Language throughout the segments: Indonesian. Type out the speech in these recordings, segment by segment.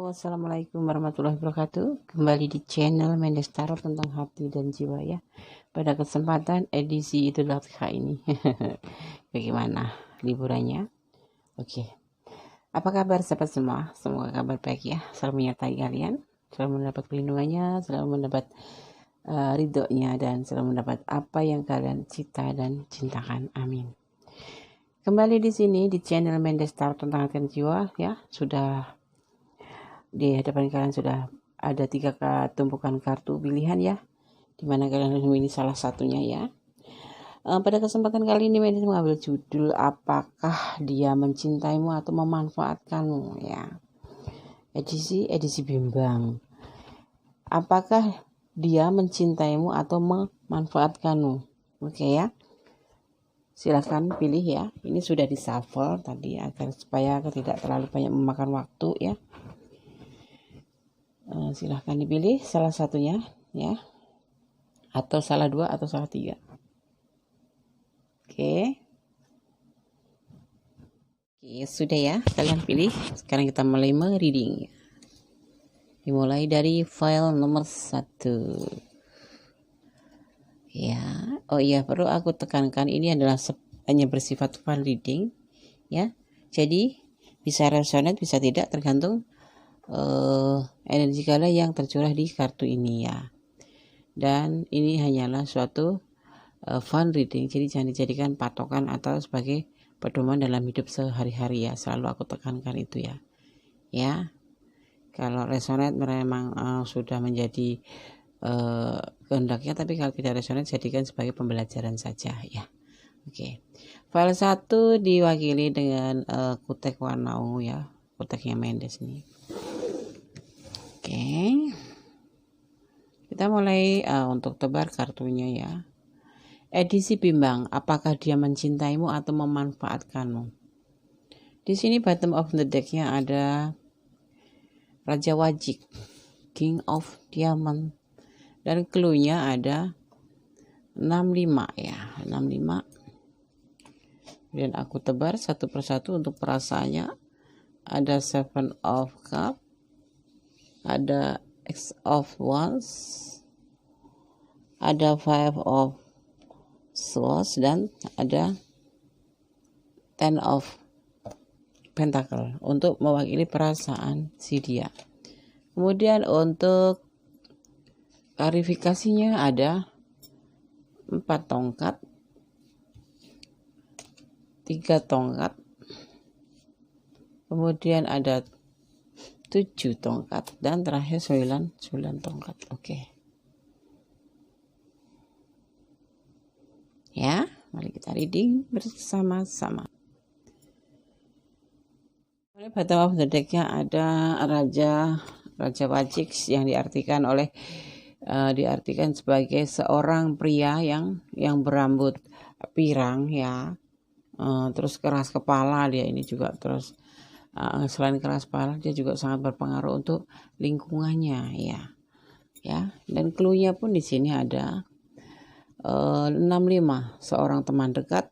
Assalamualaikum warahmatullahi wabarakatuh. Kembali di channel Mendes Tarot tentang hati dan jiwa ya. Pada kesempatan edisi Idul Adha ini. Bagaimana liburannya? Oke. Apa kabar sahabat semua? Semoga kabar baik ya. Selalu menyertai kalian, selalu mendapat perlindungannya, selalu mendapat ridhonya, dan selalu mendapat apa yang kalian cita dan cintakan. Amin. Kembali di sini di channel Mendes Tarot tentang hati dan jiwa ya. Sudah di hadapan kalian sudah ada 3 tumpukan kartu pilihan ya, dimana kalian harus memilih salah satunya ya. Pada kesempatan kali ini Mendes mengambil judul apakah dia mencintaimu atau memanfaatkanmu ya. Edisi bimbang. Apakah dia mencintaimu atau memanfaatkanmu? Oke ya. Silakan pilih ya. Ini sudah di shuffle tadi agar supaya tidak terlalu banyak memakan waktu ya. Silahkan dipilih salah satunya ya, atau salah 2 atau salah 3. Oke, sudah ya, kalian pilih. Sekarang kita mulai reading. Dimulai dari file nomor 1 ya. Oh iya, perlu aku tekankan ini adalah hanya bersifat file reading ya, jadi bisa resonate bisa tidak, tergantung energi kalian yang tercurah di kartu ini ya. Dan ini hanyalah suatu fun reading, jadi jangan dijadikan patokan atau sebagai pedoman dalam hidup sehari-hari ya. Selalu aku tekankan itu ya. Ya, kalau resonate memang sudah menjadi kehendaknya, tapi kalau tidak resonate jadikan sebagai pembelajaran saja ya. Oke. File 1 diwakili dengan kutek warna ungu ya, kuteknya Mendes nih. Oke, kita mulai untuk tebar kartunya ya. Edisi bimbang, apakah dia mencintaimu atau memanfaatkanmu? Di sini bottom of the decknya ada Raja Wajik, King of Diamond, dan clue-nya ada 65 ya, 65. Dan aku tebar satu persatu untuk perasaannya. Ada 7 of Cup, ada X of Wands, ada 5 of Swords, dan ada 10 of Pentacle untuk mewakili perasaan si dia. Kemudian untuk klarifikasinya ada 4 tongkat, 3 tongkat, kemudian ada 7 tongkat, dan terakhir 9 tongkat. Oke. Ya, mari kita reading bersama-sama. Bottom of the deck-nya ada Raja Wajik yang diartikan sebagai seorang pria yang berambut pirang ya. Terus keras kepala dia ini juga, terus selain keras kepala dia juga sangat berpengaruh untuk lingkungannya ya. Dan clue-nya pun di sini ada 65, seorang teman dekat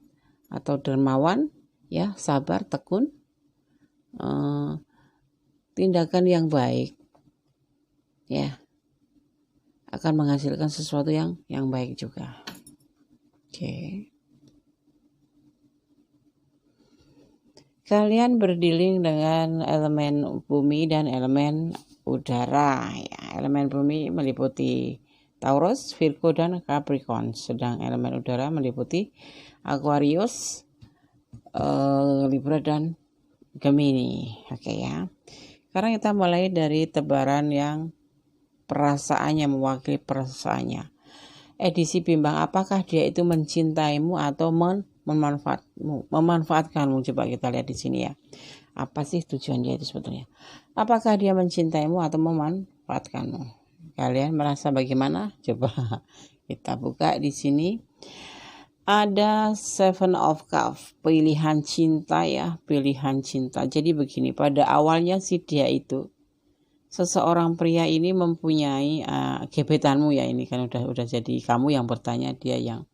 atau dermawan ya, sabar, tekun, tindakan yang baik ya, akan menghasilkan sesuatu yang baik juga. Oke. Kalian berdealing dengan elemen bumi dan elemen udara ya. Elemen bumi meliputi Taurus, Virgo, dan Capricorn, sedang elemen udara meliputi Aquarius, Libra, dan Gemini. Oke ya. Sekarang kita mulai dari tebaran yang perasaannya, mewakili perasaannya. Edisi bimbang, apakah dia itu mencintaimu atau memanfaatkanmu? Coba kita lihat di sini ya. Apa sih tujuan dia itu sebetulnya? Apakah dia mencintaimu atau memanfaatkanmu? Kalian merasa bagaimana? Coba kita buka di sini. Ada 7 of Cups, pilihan cinta ya, pilihan cinta. Jadi begini, pada awalnya sih dia itu seseorang pria ini mempunyai gebetanmu ya, ini kan udah jadi kamu yang bertanya, dia yang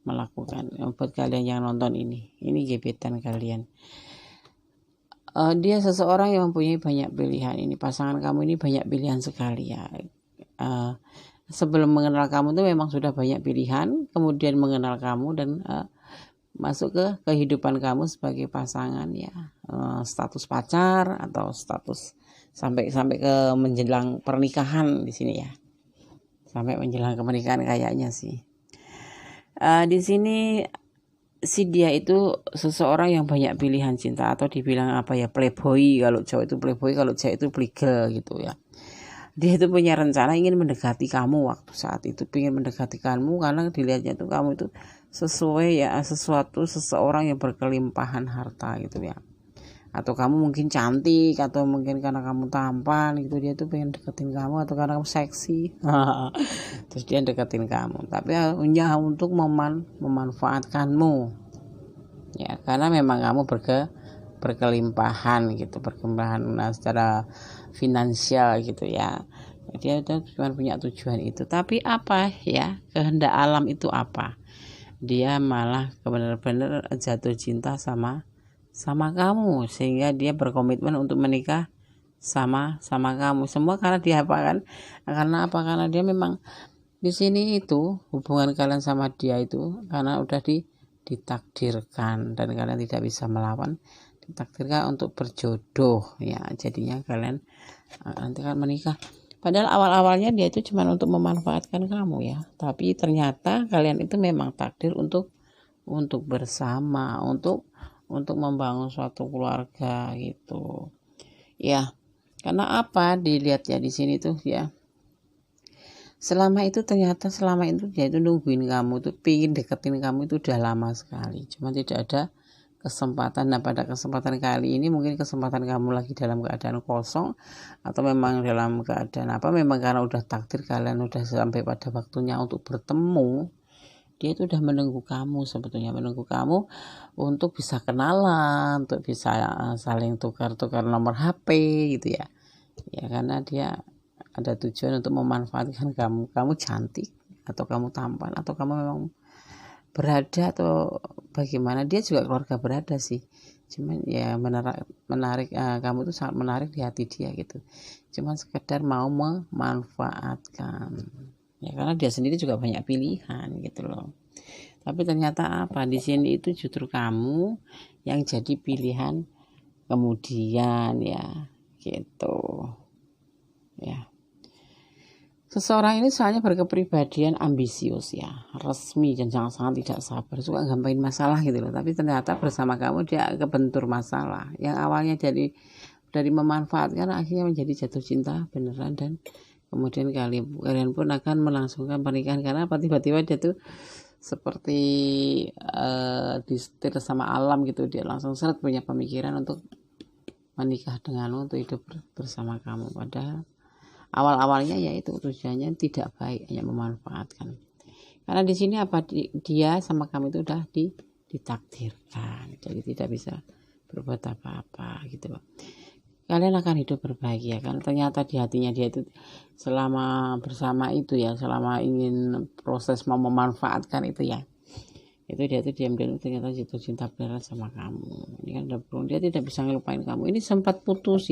melakukan. Buat kalian yang nonton ini gebetan kalian. Dia seseorang yang mempunyai banyak pilihan. Ini pasangan kamu ini banyak pilihan sekali ya. Sebelum mengenal kamu tuh memang sudah banyak pilihan, kemudian mengenal kamu dan masuk ke kehidupan kamu sebagai pasangan ya, status pacar atau status sampai ke menjelang pernikahan di sini ya, sampai menjelang pernikahan kayaknya sih. Di sini si dia itu seseorang yang banyak pilihan cinta, atau dibilang apa ya, playboy. Kalau cowok itu playboy, kalau cewek itu playgirl gitu ya. Dia itu punya rencana ingin mendekati kamu waktu saat itu, ingin mendekati kamu karena dilihatnya tuh kamu itu sesuai ya, seseorang yang berkelimpahan harta gitu ya, atau kamu mungkin cantik, atau mungkin karena kamu tampan gitu, dia tuh pengen deketin kamu, atau karena kamu seksi terus dia deketin kamu, tapi hanya untuk memanfaatkanmu ya, karena memang kamu berkelimpahan gitu, berkelimpahan secara finansial gitu ya. Dia cuma punya tujuan itu, tapi apa ya, kehendak alam itu apa, dia malah benar-benar jatuh cinta sama kamu, sehingga dia berkomitmen untuk menikah sama kamu. Semua karena dia apa kan? Karena apa? Karena dia memang di sini itu hubungan kalian sama dia itu karena udah ditakdirkan, dan kalian tidak bisa melawan, ditakdirkan untuk berjodoh ya. Jadinya kalian nanti kan menikah. Padahal awal-awalnya dia itu cuma untuk memanfaatkan kamu ya, tapi ternyata kalian itu memang takdir untuk bersama, untuk membangun suatu keluarga gitu ya. Karena apa, dilihat ya di sini tuh ya, selama itu dia itu nungguin kamu tuh, pingin deketin kamu itu udah lama sekali, cuma tidak ada kesempatan. Nah, pada kesempatan kali ini mungkin kesempatan kamu lagi dalam keadaan kosong, atau memang dalam keadaan apa, memang karena udah takdir kalian udah sampai pada waktunya untuk bertemu. Dia itu udah menunggu kamu, sebetulnya menunggu kamu untuk bisa kenalan, untuk bisa saling tukar-tukar nomor HP gitu ya. Ya karena dia ada tujuan untuk memanfaatkan kamu cantik, atau kamu tampan, atau kamu memang berada, atau bagaimana. Dia juga keluarga berada sih, cuman ya menarik kamu tuh sangat menarik di hati dia gitu, cuman sekedar mau memanfaatkan ya, karena dia sendiri juga banyak pilihan gitu loh. Tapi ternyata apa, di sini itu justru kamu yang jadi pilihan kemudian ya gitu ya. Seseorang ini soalnya berkepribadian ambisius ya, resmi, dan sangat tidak sabar, suka gampangin masalah gitu loh. Tapi ternyata bersama kamu dia kebentur masalah yang awalnya dari memanfaatkan, akhirnya menjadi jatuh cinta beneran, dan kemudian kalian pun akan melangsungkan pernikahan. Karena apa, tiba-tiba dia tuh seperti disetir sama alam gitu, dia langsung seret punya pemikiran untuk menikah denganmu, untuk hidup bersama kamu. Padahal awal-awalnya ya itu tujuannya tidak baik, hanya memanfaatkan. Karena di sini apa, dia sama kamu itu udah ditakdirkan, jadi tidak bisa berbuat apa-apa gitu loh. Kalian akan hidup berbahagia kan, ternyata di hatinya dia itu selama bersama itu ya, selama ingin proses mau memanfaatkan itu ya, itu dia tuh diam-diam ternyata jatuh cinta beneran sama kamu. Ini kan udah belum, dia tidak bisa ngelupain kamu. Ini sempat putus,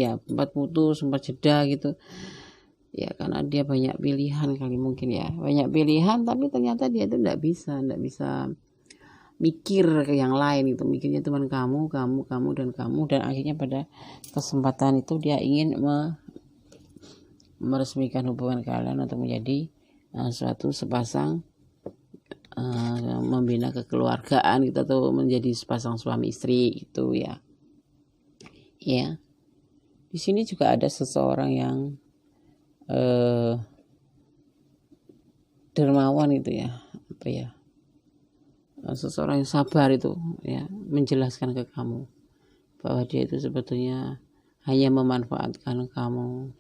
sempat jeda gitu ya, karena dia banyak pilihan kali, mungkin ya banyak pilihan, tapi ternyata dia itu nggak bisa mikir ke yang lain itu, mikirnya cuma kamu, dan akhirnya pada kesempatan itu dia ingin meresmikan hubungan kalian untuk menjadi suatu sepasang, membina kekeluargaan gitu, atau menjadi sepasang suami istri itu ya. Ya, di sini juga ada seseorang yang dermawan itu ya, apa ya, seseorang yang sabar itu ya, menjelaskan ke kamu bahwa dia itu sebetulnya hanya memanfaatkan kamu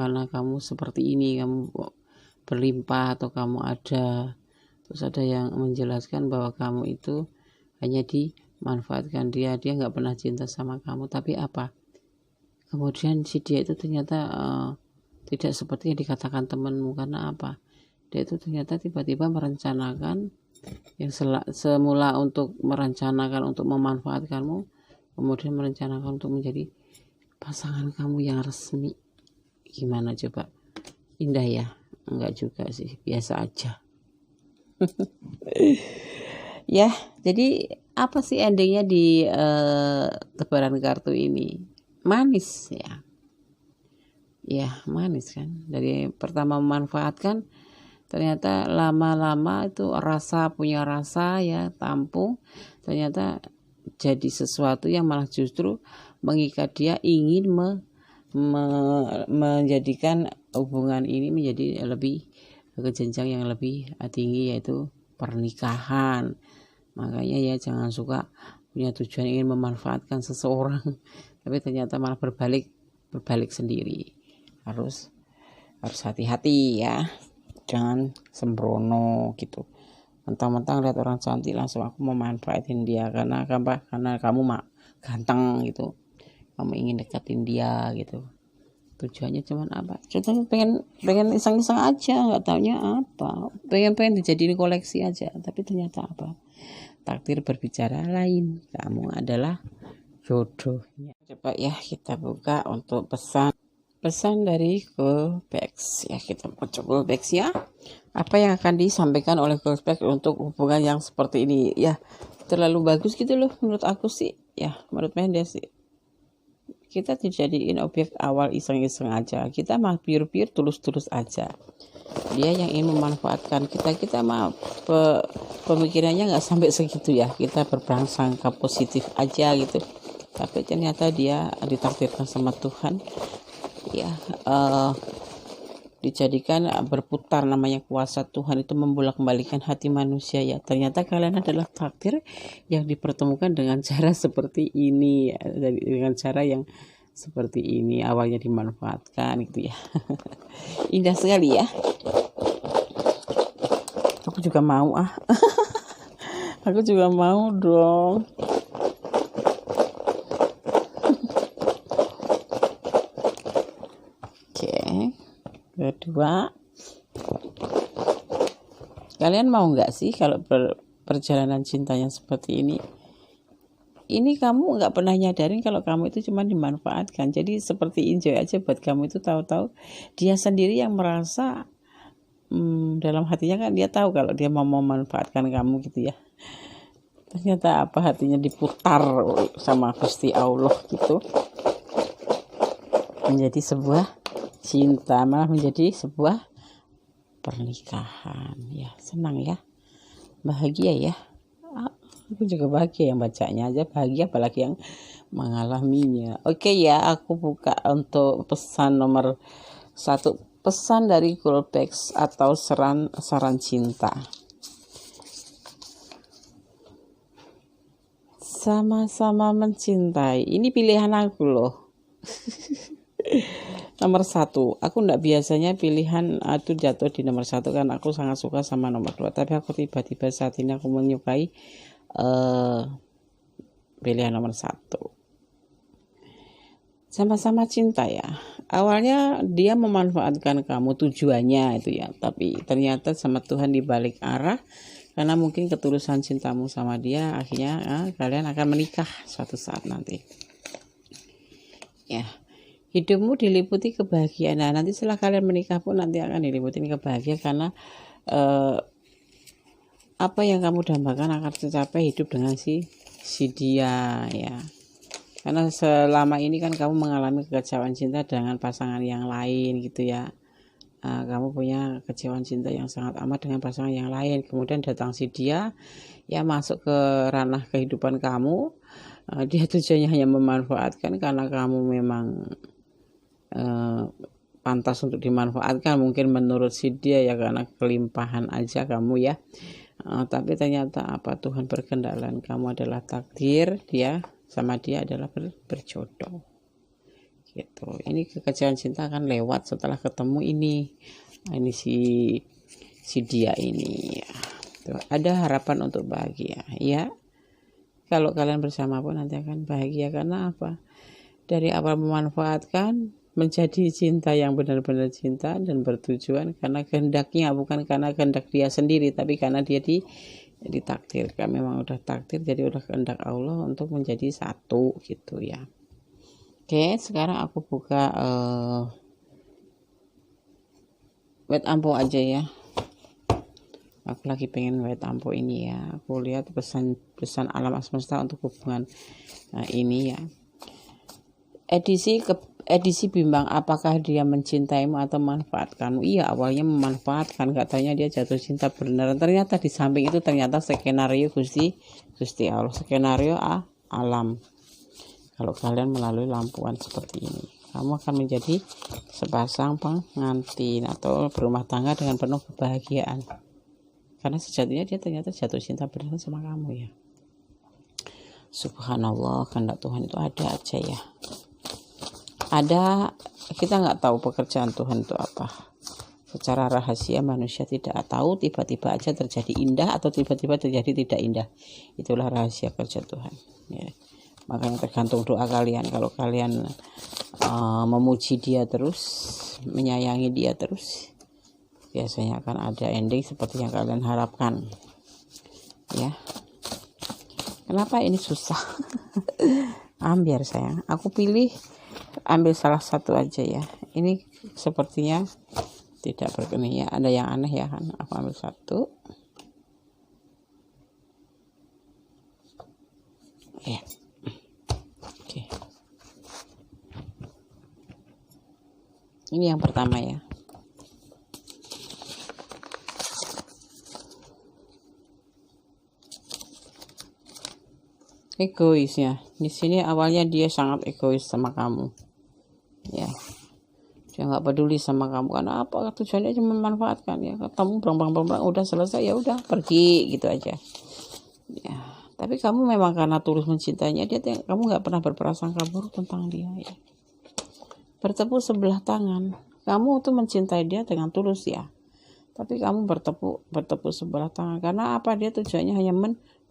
karena kamu seperti ini, kamu berlimpah, atau kamu ada. Terus ada yang menjelaskan bahwa kamu itu hanya dimanfaatkan, dia nggak pernah cinta sama kamu. Tapi apa, kemudian si dia itu ternyata tidak seperti yang dikatakan temanmu. Karena apa, dia itu ternyata tiba-tiba merencanakan yang semula untuk merencanakan untuk memanfaatkanmu, kemudian merencanakan untuk menjadi pasangan kamu yang resmi. Gimana coba? Indah ya? Enggak juga sih, biasa aja. Ya, jadi apa sih endingnya di tebaran kartu ini? Manis ya. Ya, manis kan. Dari pertama memanfaatkan, ternyata lama-lama itu punya rasa ya, tampung. Ternyata jadi sesuatu yang malah justru mengikat dia, ingin menjadikan hubungan ini menjadi lebih ke jenjang yang lebih tinggi, yaitu pernikahan. Makanya ya jangan suka punya tujuan ingin memanfaatkan seseorang tapi ternyata malah berbalik sendiri. Harus hati-hati ya, jangan sembrono gitu. Mentang-mentang lihat orang cantik langsung aku mau manfaatin dia karena kamu ganteng gitu, kamu ingin deketin dia gitu. Tujuannya cuman apa? Contohnya pengen iseng-iseng aja, nggak taunya apa, pengen dijadiin koleksi aja, tapi ternyata apa? Takdir berbicara lain, kamu adalah jodohnya. Coba ya kita buka untuk pesan dari Girlpex ya, kita baca Girlpex ya. Apa yang akan disampaikan oleh Girlpex untuk hubungan yang seperti ini ya? Terlalu bagus gitu loh menurut aku sih ya, menurut Mendes sih. Kita dijadiin objek awal iseng-iseng aja, kita mah pure tulus aja. Dia yang ingin memanfaatkan kita mah pemikirannya nggak sampai segitu ya, kita berprasangka positif aja gitu. Tapi ternyata dia ditakdirkan sama Tuhan ya, dijadikan berputar, namanya kuasa Tuhan itu membolak-balikan hati manusia ya. Ternyata kalian adalah takdir yang dipertemukan dengan cara seperti ini ya, dengan cara yang seperti ini, awalnya dimanfaatkan gitu ya. Indah sekali ya. Aku juga mau aku juga mau dong. Oke, kedua, kalian mau nggak sih kalau perjalanan cintanya seperti ini? Ini kamu nggak pernah nyadarin kalau kamu itu cuma dimanfaatkan. Jadi seperti enjoy aja buat kamu itu, tahu-tahu dia sendiri yang merasa dalam hatinya kan dia tahu kalau dia mau memanfaatkan kamu gitu ya. Ternyata apa, hatinya diputar sama Gusti Allah gitu, menjadi sebuah cinta, malah menjadi sebuah pernikahan ya. Senang ya, bahagia ya. Aku juga bahagia yang bacanya aja bahagia, apalagi yang mengalaminya. Oke ya, aku buka untuk pesan nomor 1, pesan dari Girlpex atau saran cinta. Sama-sama mencintai, ini pilihan aku loh. Nomor 1, aku enggak biasanya pilihan itu jatuh di nomor 1 karena aku sangat suka sama nomor 2, tapi aku tiba-tiba saat ini aku menyukai pilihan nomor 1. Sama-sama cinta ya. Awalnya dia memanfaatkan kamu, tujuannya itu ya, tapi ternyata sama Tuhan dibalik arah, karena mungkin ketulusan cintamu sama dia, akhirnya kalian akan menikah suatu saat nanti ya. Hidupmu diliputi kebahagiaan. Nah, nanti setelah kalian menikah pun nanti akan diliputi kebahagiaan, karena apa yang kamu dambakan akan tercapai hidup dengan si dia ya. Karena selama ini kan kamu mengalami kekecewaan cinta dengan pasangan yang lain gitu ya. Kamu punya kekecewaan cinta yang sangat amat dengan pasangan yang lain, kemudian datang si dia ya, masuk ke ranah kehidupan kamu. Dia tujuannya hanya memanfaatkan karena kamu memang pantas untuk dimanfaatkan, mungkin menurut si dia ya, karena kelimpahan aja kamu ya. Tapi ternyata apa, Tuhan berkehendak dan kamu adalah takdir, dia sama dia adalah berjodoh gitu. Ini kekecewaan cinta akan lewat setelah ketemu ini si dia ini ya. Tuh, ada harapan untuk bahagia ya. Kalau kalian bersama pun nanti akan bahagia, karena apa, dari awal memanfaatkan menjadi cinta yang benar-benar cinta dan bertujuan karena kehendaknya, bukan karena kehendak dia sendiri, tapi karena dia ditakdirkan, memang udah takdir, jadi udah kehendak Allah untuk menjadi satu gitu ya. Oke, sekarang aku buka wet ampo aja ya. Aku lagi pengen wet ampo ini ya. Aku lihat pesan alam semesta untuk hubungan ini ya. Edisi bimbang, apakah dia mencintaimu atau memanfaatkanmu? Iya, awalnya memanfaatkan, katanya dia jatuh cinta benar. Ternyata di samping itu ternyata skenario Gusti Allah, skenario alam. Kalau kalian melalui lampuan seperti ini, kamu akan menjadi sepasang pengantin atau berumah tangga dengan penuh kebahagiaan. Karena sejatinya dia ternyata jatuh cinta benar sama kamu ya. Subhanallah, kehendak Tuhan itu ada aja ya. Ada, kita nggak tahu pekerjaan Tuhan itu apa. Secara rahasia manusia tidak tahu, tiba-tiba aja terjadi indah atau tiba-tiba terjadi tidak indah. Itulah rahasia kerja Tuhan ya. Makanya tergantung doa kalian. Kalau kalian memuji dia terus, menyayangi dia terus, biasanya akan ada ending seperti yang kalian harapkan ya. Kenapa ini susah? Biar sayang, aku pilih ambil salah satu aja ya. Ini sepertinya tidak berkenih ya, ada yang aneh ya kan. Aku ambil satu ya. Oke, ini yang pertama ya. Egois ya. Di sini awalnya dia sangat egois sama kamu ya. Dia nggak peduli sama kamu karena apa, tujuannya cuma memanfaatkan ya. Ketemu berang udah selesai ya, udah pergi gitu aja ya. Tapi kamu memang karena tulus mencintainya dia, kamu nggak pernah berprasangka buruk tentang dia ya. Bertepuk sebelah tangan, kamu tuh mencintai dia dengan tulus ya. Tapi kamu bertepuk sebelah tangan karena apa, dia tujuannya hanya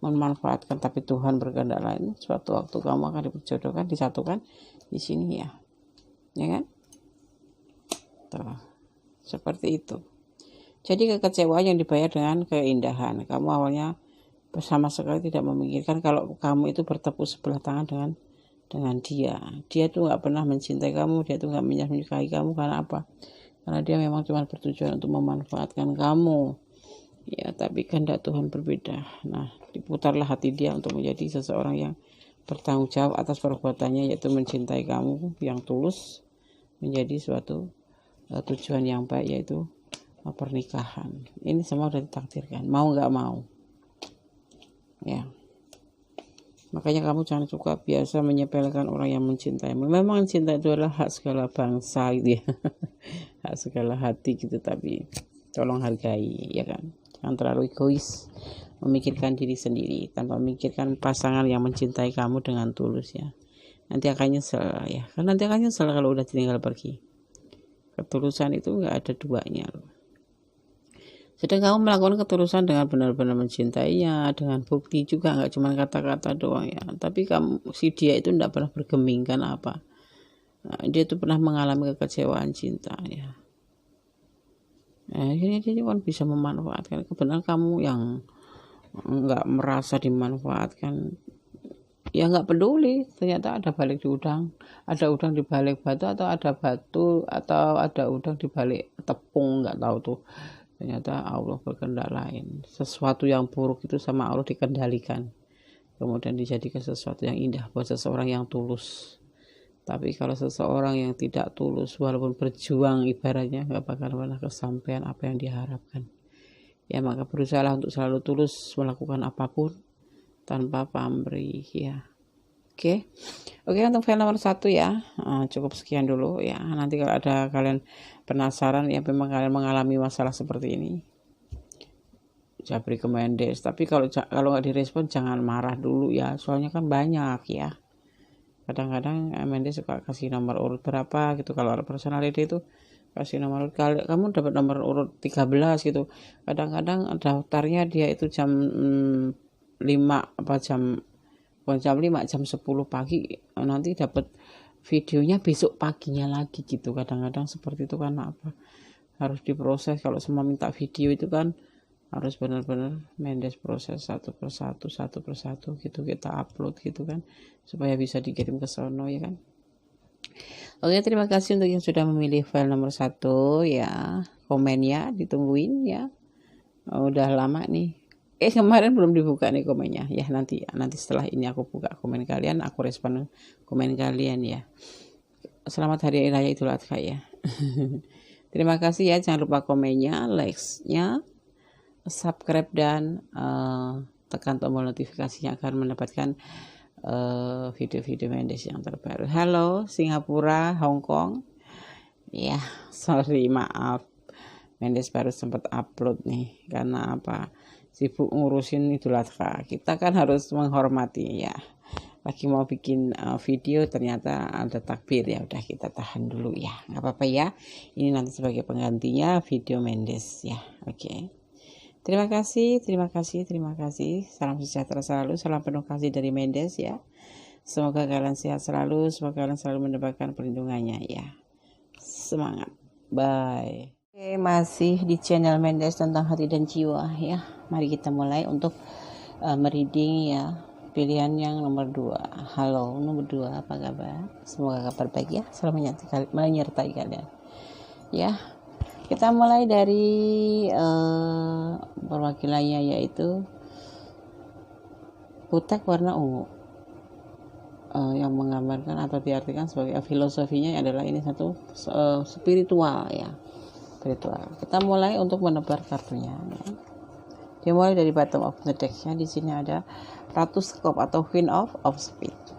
memanfaatkan. Tapi Tuhan berkehendak lain, suatu waktu kamu akan diperjodohkan, disatukan di sini ya kan. Tuh, seperti itu. Jadi kekecewaan yang dibayar dengan keindahan. Kamu awalnya sama sekali tidak memikirkan kalau kamu itu bertepuk sebelah tangan dengan dia. Dia tuh nggak pernah mencintai kamu, dia tuh nggak menyukai kamu. Karena apa? Karena dia memang cuma bertujuan untuk memanfaatkan kamu ya. Tapi kehendak Tuhan berbeda. Nah, diputarlah hati dia untuk menjadi seseorang yang bertanggung jawab atas perbuatannya, yaitu mencintai kamu yang tulus, menjadi suatu tujuan yang baik, yaitu pernikahan. Ini semua sudah ditakdirkan, mau nggak mau ya. Makanya kamu jangan suka biasa menyepelekan orang yang mencintaimu. Memang cinta itu adalah hak segala bangsa gitu ya. Hak segala hati gitu, tapi tolong hargai ya kan. Jangan terlalu egois, memikirkan diri sendiri tanpa memikirkan pasangan yang mencintai kamu dengan tulus ya. Nanti akan nyesel ya. Kan nanti akan nyesel kalau udah ditinggal pergi. Ketulusan itu nggak ada duanya loh. Sedang kamu melakukan ketulusan dengan benar-benar mencintainya, dengan bukti juga, nggak cuma kata-kata doang ya. Tapi si dia itu tidak pernah bergeming, kan apa? Nah, dia itu pernah mengalami kekecewaan cinta ya. Akhirnya dia cuma bisa memanfaatkan. Kebenaran kamu yang nggak merasa dimanfaatkan, ya nggak peduli. Ternyata ada balik di udang, ada udang di balik batu, atau ada batu, atau ada udang di balik tepung, nggak tahu tuh. Ternyata Allah berkehendak lain. Sesuatu yang buruk itu sama Allah dikendalikan, kemudian dijadikan sesuatu yang indah buat seseorang yang tulus. Tapi kalau seseorang yang tidak tulus, walaupun berjuang ibaratnya, nggak bakal pernah kesampaian apa yang diharapkan ya. Maka berusahalah untuk selalu tulus melakukan apapun tanpa pamrih ya. Oke, untuk file nomor 1 ya. Cukup sekian dulu ya. Nanti kalau ada kalian penasaran ya, memang kalian mengalami masalah seperti ini, saya beri recommended. Tapi kalau nggak direspon jangan marah dulu ya, soalnya kan banyak ya. Kadang-kadang Mendes suka kasih nomor urut berapa gitu. Kalau personality itu kasih nomor urut, kamu dapat nomor urut 13 gitu. Kadang-kadang daftarnya dia itu jam 5 apa jam 5 jam 10 pagi, nanti dapat videonya besok paginya lagi gitu. Kadang-kadang seperti itu. Karena apa, harus diproses. Kalau semua minta video itu kan harus benar-benar Mendes proses satu persatu gitu, kita upload gitu kan, supaya bisa dikirim ke sono ya kan. Oke, terima kasih untuk yang sudah memilih file nomor 1 ya, komennya ditungguin ya. Udah lama nih, kemarin belum dibuka nih komennya ya, nanti setelah ini aku buka komen kalian, aku respon komen kalian ya. Selamat Hari Raya Idul Adha ya. Terima kasih ya, jangan lupa komennya, likes-nya, subscribe, dan tekan tombol notifikasinya agar mendapatkan video-video Mendes yang terbaru. Halo Singapura, Hong Kong ya, sorry, maaf, Mendes baru sempat upload nih karena apa, sibuk ngurusin Idul Adha. Kita kan harus menghormati ya, lagi mau bikin video ternyata ada takbir, ya udah kita tahan dulu ya, nggak apa-apa ya, ini nanti sebagai penggantinya video Mendes ya. Oke. Terima kasih. Salam sejahtera selalu, salam penuh kasih dari Mendes ya. Semoga kalian sehat selalu, semoga kalian selalu mendapatkan perlindungannya ya. Semangat. Bye. Oke, masih di channel Mendes tentang hati dan jiwa ya. Mari kita mulai untuk mereading ya. Pilihan yang nomor 2. Halo nomor 2, apa kabar? Semoga kabar baik ya, selalu menyertai kalian ya. Kita mulai dari perwakilannya, yaitu kutek warna ungu, yang menggambarkan atau diartikan sebagai filosofinya adalah ini satu spiritual ya, spiritual. Kita mulai untuk menebar kartunya ya. Dimulai dari bottom of the deck-nya. Di sini ada Ratu Cup atau Queen of Spades.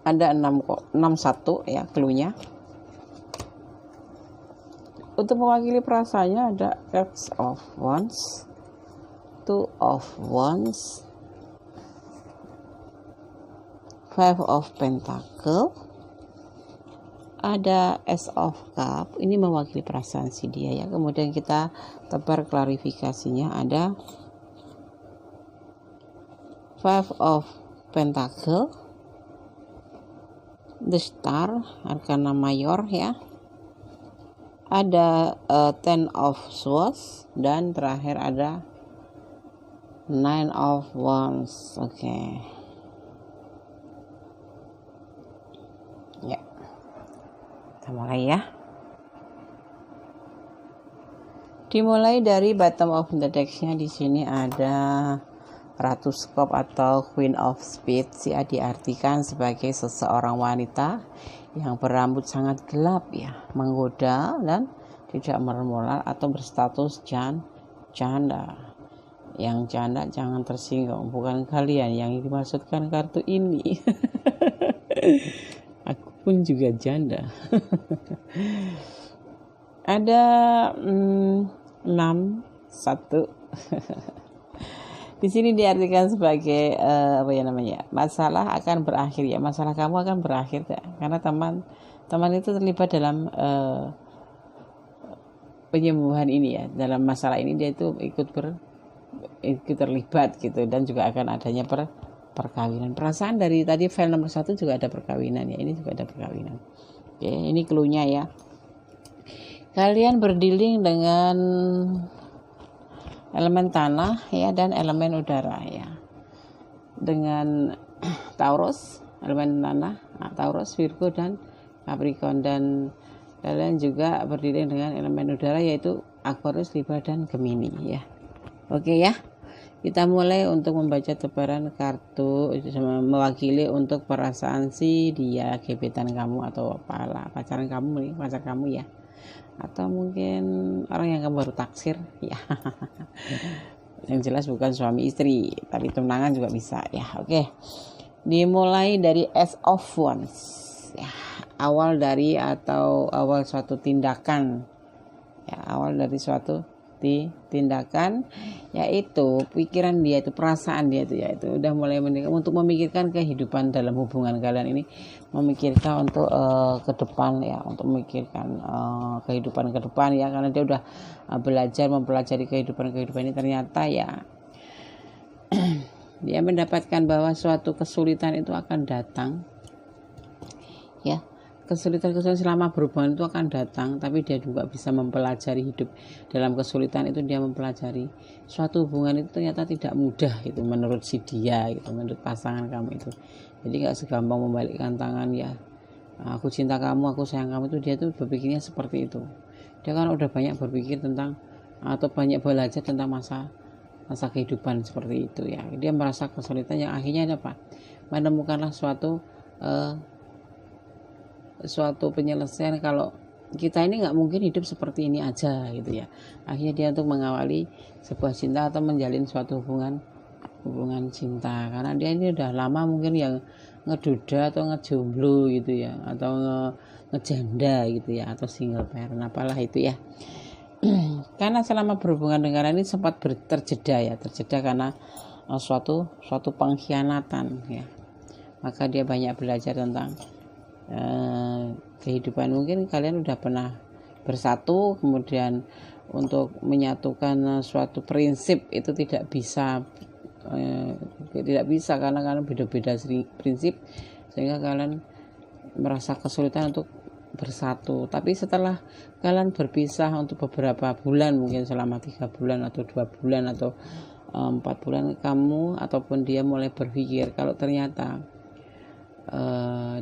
Ada 61 ya clue-nya. Untuk mewakili perasaannya ada X of Wands, 2 of Wands, 5 of Pentacle, ada S of Cup, ini mewakili perasaan si dia ya. Kemudian kita tebar klarifikasinya, ada 5 of Pentacle, The Star, Arkana Mayor ya. Ada 10 of Swords, dan terakhir ada 9 of Wands. Oke. Ya. Kita mulai ya. Dimulai dari bottom of the deck-nya. Di sini ada Ratu Cup atau Queen of Spades ya, diartikan sebagai seseorang wanita yang berambut sangat gelap ya, menggoda dan tidak bermoral atau berstatus janda. Yang janda jangan tersinggung, bukan kalian yang dimaksudkan kartu ini. Aku pun juga janda. Ada 6, 1. Di sini diartikan sebagai masalah akan berakhir ya, masalah kamu akan berakhir ya, karena teman itu terlibat dalam penyembuhan ini ya, dalam masalah ini dia itu ikut terlibat gitu, dan juga akan adanya perkawinan. Perasaan dari tadi file nomor 1 juga ada perkawinan ya, ini juga ada perkawinan. Oke, ini clue-nya ya. Kalian berdealing dengan elemen tanah ya, dan elemen udara ya, dengan Taurus, elemen tanah, Taurus, Virgo, dan Capricorn. Dan kalian juga berdiri dengan elemen udara, yaitu Aquarius, Libra, dan Gemini ya. Oke ya, kita mulai untuk membaca tebaran kartu mewakili untuk perasaan si dia, gebetan kamu atau pacaran kamu nih, pacar kamu ya, atau mungkin orang yang kamu baru taksir ya. Yang jelas bukan suami istri, tapi tunangan juga bisa ya. Oke, dimulai dari S of Wands ya, awal suatu tindakan ya, awal dari suatu tindakan, yaitu pikiran dia itu, perasaan dia itu, yaitu udah mulai untuk memikirkan kehidupan dalam hubungan kalian ini, memikirkan untuk ke depan ya, untuk memikirkan kehidupan ke depan ya, karena dia udah mempelajari kehidupan ini. Ternyata ya dia mendapatkan bahwa suatu kesulitan itu akan datang ya, kesulitan-kesulitan selama berhubungan itu akan datang, tapi dia juga bisa mempelajari hidup dalam kesulitan itu. Dia mempelajari suatu hubungan itu ternyata tidak mudah itu menurut si dia gitu, menurut pasangan kamu itu. Jadi nggak segampang membalikkan tangan ya, aku cinta kamu, aku sayang kamu, itu dia tuh berpikirnya seperti itu. Dia kan udah banyak berpikir tentang atau banyak belajar tentang masa kehidupan seperti itu ya. Dia merasa kesulitan yang akhirnya apa, menemukanlah suatu penyelesaian kalau kita ini nggak mungkin hidup seperti ini aja gitu ya. Akhirnya dia untuk mengawali sebuah cinta atau menjalin suatu hubungan cinta, karena dia ini udah lama mungkin yang ngeduda atau ngejomblo gitu ya, atau ngejanda gitu ya, atau single parent apalah itu ya. Karena selama berhubungan dengan ini sempat terjeda karena suatu pengkhianatan ya. Maka dia banyak belajar tentang kehidupan. Mungkin kalian udah pernah bersatu, kemudian untuk menyatukan suatu prinsip itu tidak bisa karena kalian beda-beda prinsip, sehingga kalian merasa kesulitan untuk bersatu. Tapi setelah kalian berpisah untuk beberapa bulan, mungkin selama 3 bulan atau 2 bulan atau 4 bulan, kamu ataupun dia mulai berpikir kalau ternyata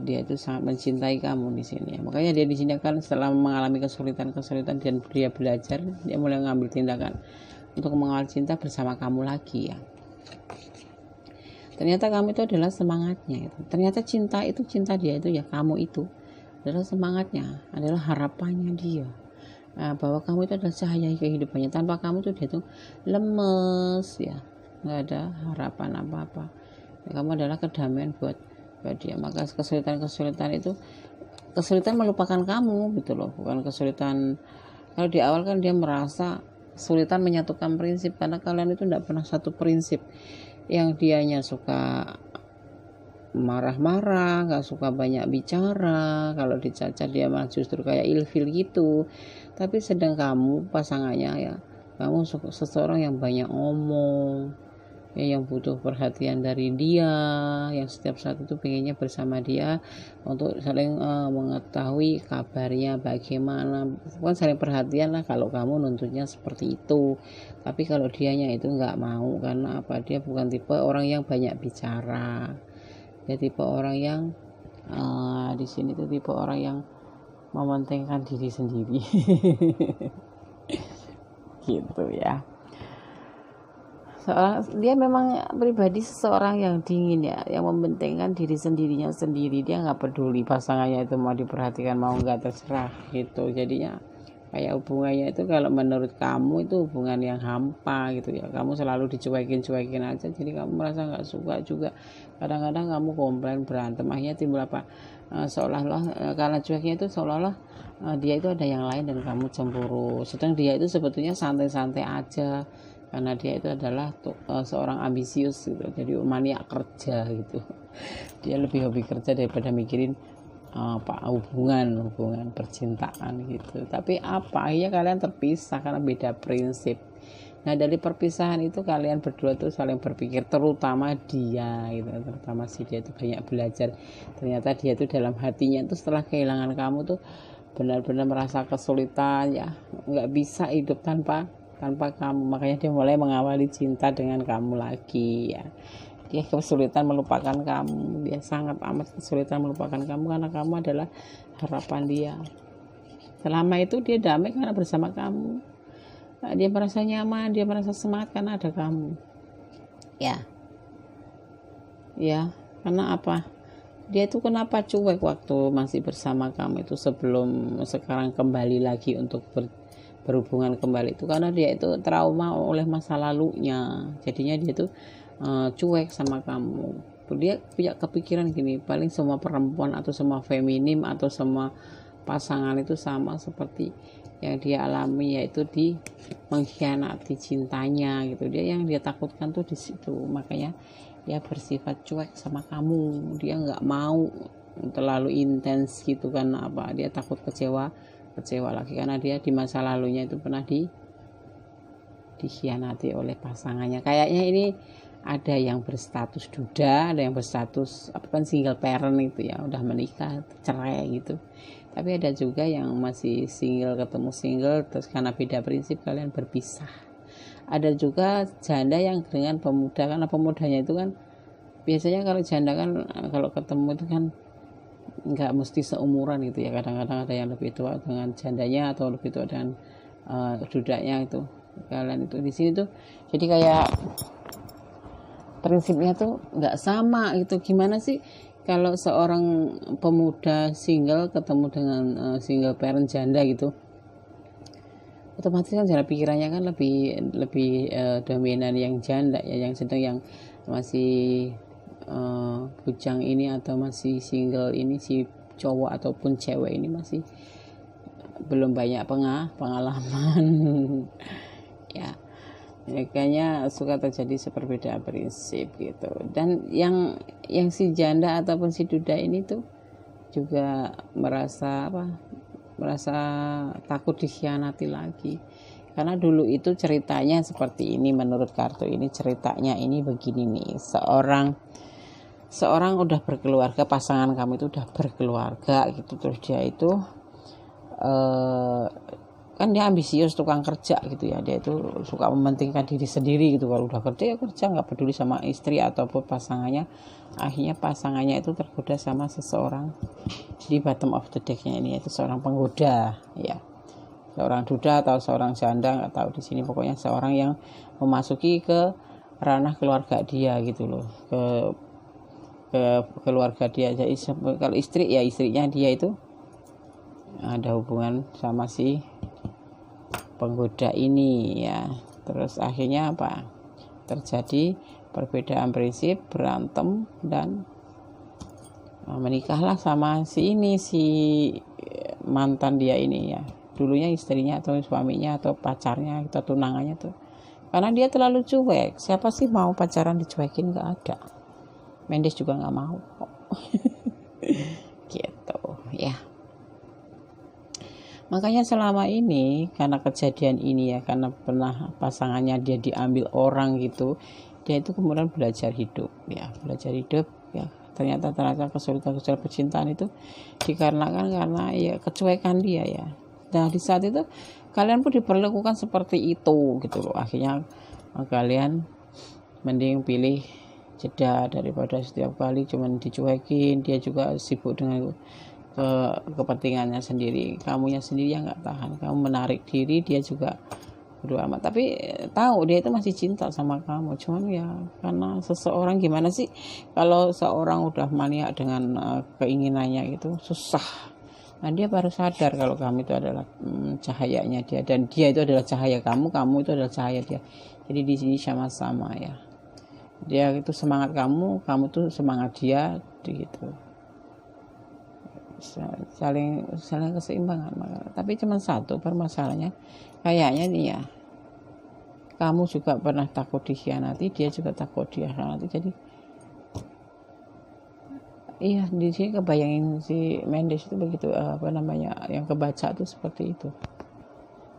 dia itu sangat mencintai kamu di sini. Makanya dia di sini kan setelah mengalami kesulitan dan dia belajar, dia mulai mengambil tindakan untuk mengawal cinta bersama kamu lagi ya. Ternyata kamu itu adalah semangatnya gitu. Ternyata cinta dia itu ya, kamu itu adalah semangatnya, adalah harapannya dia. Bahwa kamu itu adalah cahaya kehidupannya. Tanpa kamu tuh dia tuh lemes ya, nggak ada harapan apa-apa. Kamu adalah kedamaian buat dia. Maka kesulitan itu kesulitan melupakan kamu gitu loh, bukan kesulitan. Kalau di awal kan dia merasa kesulitan menyatukan prinsip, karena kalian itu tidak pernah satu prinsip. Yang dianya suka marah-marah, gak suka banyak bicara, kalau dicacat dia malah justru kayak ilfil gitu. Tapi sedang kamu pasangannya ya, kamu seseorang yang banyak ngomong ya, yang butuh perhatian dari dia, yang setiap saat itu pengennya bersama dia untuk saling mengetahui kabarnya bagaimana, bukan saling perhatian lah kalau kamu nuntutnya seperti itu. Tapi kalau dianya itu nggak mau, karena apa, dia bukan tipe orang yang banyak bicara, dia tipe orang yang di sini tuh tipe orang yang mementingkan diri sendiri gitu ya. Dia memang pribadi seseorang yang dingin ya, yang mementingkan diri sendirinya sendiri. Dia nggak peduli pasangannya itu mau diperhatikan mau nggak, terserah gitu. Jadinya kayak hubungannya itu kalau menurut kamu itu hubungan yang hampa gitu ya. Kamu selalu dicuekin aja, jadi kamu merasa nggak suka juga. Kadang-kadang kamu komplain, berantem, akhirnya timbul apa, seolah-olah karena cueknya itu seolah-olah dia itu ada yang lain dan kamu cemburu. Sedang dia itu sebetulnya santai-santai aja, karena dia itu adalah seorang ambisius gitu, jadi maniak kerja gitu. Dia lebih hobi kerja daripada mikirin hubungan percintaan gitu. Tapi akhirnya kalian terpisah karena beda prinsip. Nah, dari perpisahan itu kalian berdua tuh saling berpikir, terutama dia gitu, terutama si dia itu banyak belajar. Ternyata dia itu dalam hatinya itu setelah kehilangan kamu tuh benar-benar merasa kesulitan ya, nggak bisa hidup tanpa kamu. Makanya dia mulai mengawali cinta dengan kamu lagi ya. Dia kesulitan melupakan kamu, dia sangat amat kesulitan melupakan kamu, karena kamu adalah harapan dia. Selama itu dia damai karena bersama kamu, dia merasa nyaman, dia merasa semangat karena ada kamu ya. Karena apa, dia itu kenapa cuek waktu masih bersama kamu itu, sebelum sekarang kembali lagi untuk berhubungan kembali itu, karena dia itu trauma oleh masa lalunya. Jadinya dia itu cuek sama kamu. Dia punya kepikiran gini, paling semua perempuan atau semua feminim atau semua pasangan itu sama seperti yang dia alami, yaitu mengkhianati cintanya gitu. Dia yang dia takutkan tuh di situ. Makanya dia bersifat cuek sama kamu, dia nggak mau terlalu intens gitu. Karena apa, dia takut kecewa lagi, karena dia di masa lalunya itu pernah dikhianati oleh pasangannya. Kayaknya ini ada yang berstatus duda, ada yang berstatus apa kan single parent itu ya, udah menikah cerai gitu. Tapi ada juga yang masih single ketemu single terus karena beda prinsip kalian berpisah. Ada juga janda yang dengan pemuda, karena pemudanya itu kan biasanya kalau janda kan kalau ketemu itu kan nggak mesti seumuran gitu ya, kadang-kadang ada yang lebih tua dengan jandanya atau lebih tua dengan dudanya itu. Kalian itu di sini tuh jadi kayak prinsipnya tuh nggak sama gitu. Gimana sih kalau seorang pemuda single ketemu dengan single parent janda gitu, otomatis kan cara pikirannya kan lebih dominan yang janda ya, yang sedang yang masih bujang ini atau masih single ini, si cowok ataupun cewek ini masih belum banyak pengalaman ya. Kayaknya suka terjadi perbedaan prinsip gitu. Dan yang si janda ataupun si duda ini tuh juga merasa takut dikhianati lagi. Karena dulu itu ceritanya seperti ini, menurut kartu ini ceritanya ini begini nih. Seorang udah berkeluarga, pasangan kamu itu udah berkeluarga gitu, terus dia itu kan dia ambisius, tukang kerja gitu ya, dia itu suka mementingkan diri sendiri gitu. Kalau udah kerja ya kerja, nggak peduli sama istri ataupun pasangannya. Akhirnya pasangannya itu tergoda sama seseorang di bottom of the deck-nya ini, yaitu seorang penggoda ya, seorang duda atau seorang janda, nggak tahu di sini, pokoknya seorang yang memasuki ke ranah keluarga dia gitu loh, ke keluarga dia. Jadi kalau istri ya istrinya dia itu ada hubungan sama si penggoda ini ya. Terus akhirnya apa, terjadi perbedaan prinsip, berantem, dan menikahlah sama si mantan dia ini ya, dulunya istrinya atau suaminya atau pacarnya atau tunangannya tuh, karena dia terlalu cuek. Siapa sih mau pacaran dicuekin? Nggak ada. Mendes juga nggak mau gitu ya. Makanya selama ini karena kejadian ini ya, karena pernah pasangannya dia diambil orang gitu, dia itu kemudian belajar hidup ya, ternyata kesulitan percintaan itu dikarenakan karena ya kecuekan dia ya. Nah di saat itu kalian pun diperlakukan seperti itu gitu loh. Akhirnya kalian mending pilih jeda daripada setiap kali cuman dicuekin. Dia juga sibuk dengan kepentingannya sendiri, kamunya sendiri yang nggak tahan, kamu menarik diri, dia juga bodo amat. Tapi tahu dia itu masih cinta sama kamu, cuman ya karena seseorang, gimana sih kalau seorang udah maniak dengan keinginannya itu susah. Nah dia baru sadar kalau kamu itu adalah cahayanya dia, dan dia itu adalah cahaya kamu itu adalah cahaya dia. Jadi di sini sama-sama ya, dia itu semangat kamu tuh semangat dia gitu, saling keseimbangan. Tapi cuma satu permasalahannya kayaknya nih ya, kamu juga pernah takut dikhianati, dia juga takut dikhianati. Jadi iya di sini kebayangin si Mendes itu begitu, yang kebaca tuh seperti itu.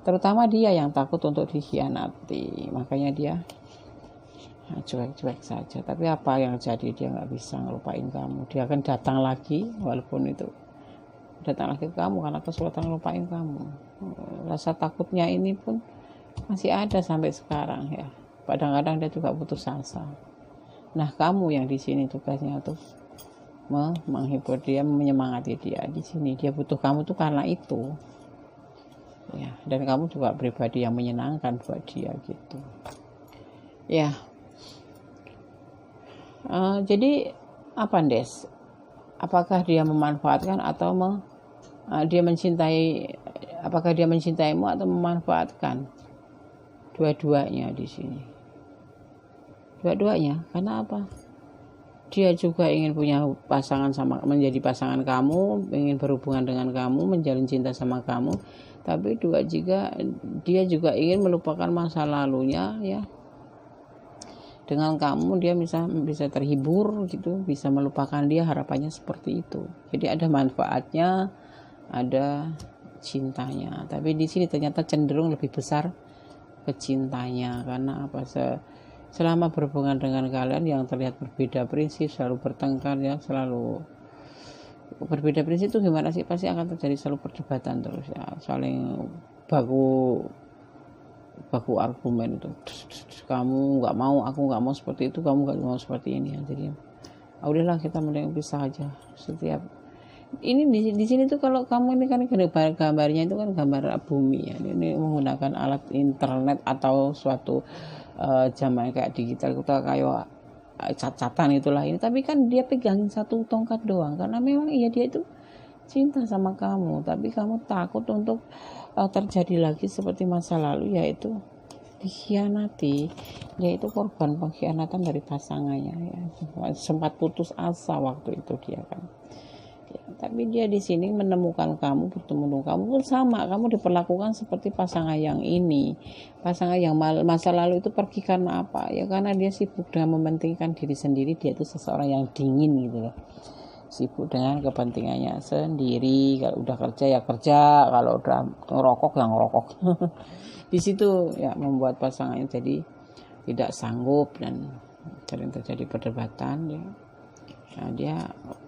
Terutama dia yang takut untuk dikhianati, makanya dia cuek-cuek saja. Tapi apa yang jadi, dia nggak bisa ngelupain kamu. Dia akan datang lagi, walaupun itu datang lagi ke kamu karena kesulitan ngelupain kamu. Rasa takutnya ini pun masih ada sampai sekarang ya. Kadang-kadang dia juga putus asa. Nah kamu yang di sini tugasnya tuh menghibur dia, menyemangati dia. Di sini dia butuh kamu tuh karena itu ya, dan kamu juga pribadi yang menyenangkan buat dia gitu ya. Jadi apa Des, apakah dia memanfaatkan atau dia mencintai? Apakah dia mencintaimu atau memanfaatkan? Dua-duanya di sini, dua-duanya. Karena apa? Dia juga ingin punya pasangan menjadi pasangan kamu, ingin berhubungan dengan kamu, menjalin cinta sama kamu. Tapi dia juga ingin melupakan masa lalunya ya. Dengan kamu dia bisa terhibur gitu, bisa melupakan dia, harapannya seperti itu. Jadi ada manfaatnya, ada cintanya. Tapi di sini ternyata cenderung lebih besar ke cintanya. Karena apa? selama berhubungan dengan kalian yang terlihat berbeda prinsip, selalu bertengkar ya, selalu berbeda prinsip itu gimana sih, pasti akan terjadi selalu perdebatan terus ya, saling baku argumen itu, kamu nggak mau, aku nggak mau seperti itu, kamu nggak mau seperti ini ya. Jadi udahlah, kita mending pisah aja. Setiap ini di sini tuh, kalau kamu ini kan gambarnya itu kan gambar bumi ya, ini menggunakan alat internet atau suatu zaman kayak digital, kita kayak cat-catan itulah ini, tapi kan dia pegangin satu tongkat doang, karena memang iya dia itu cinta sama kamu, tapi kamu takut untuk terjadi lagi seperti masa lalu, yaitu dikhianati. Dia itu korban pengkhianatan dari pasangannya ya, sempat putus asa waktu itu dia kan ya, tapi dia di sini menemukan kamu, bertemu dengan kamu pun sama, kamu diperlakukan seperti pasangan yang ini, pasangan yang masa lalu itu pergi karena apa ya, karena dia sibuk dengan mementingkan diri sendiri. Dia itu seseorang yang dingin gitu loh, sibuk dengan kepentingannya sendiri. Kalau udah kerja ya kerja, kalau udah ngerokok ya ngerokok. Di situ ya membuat pasangannya jadi tidak sanggup dan sering terjadi perdebatan ya. Nah, dia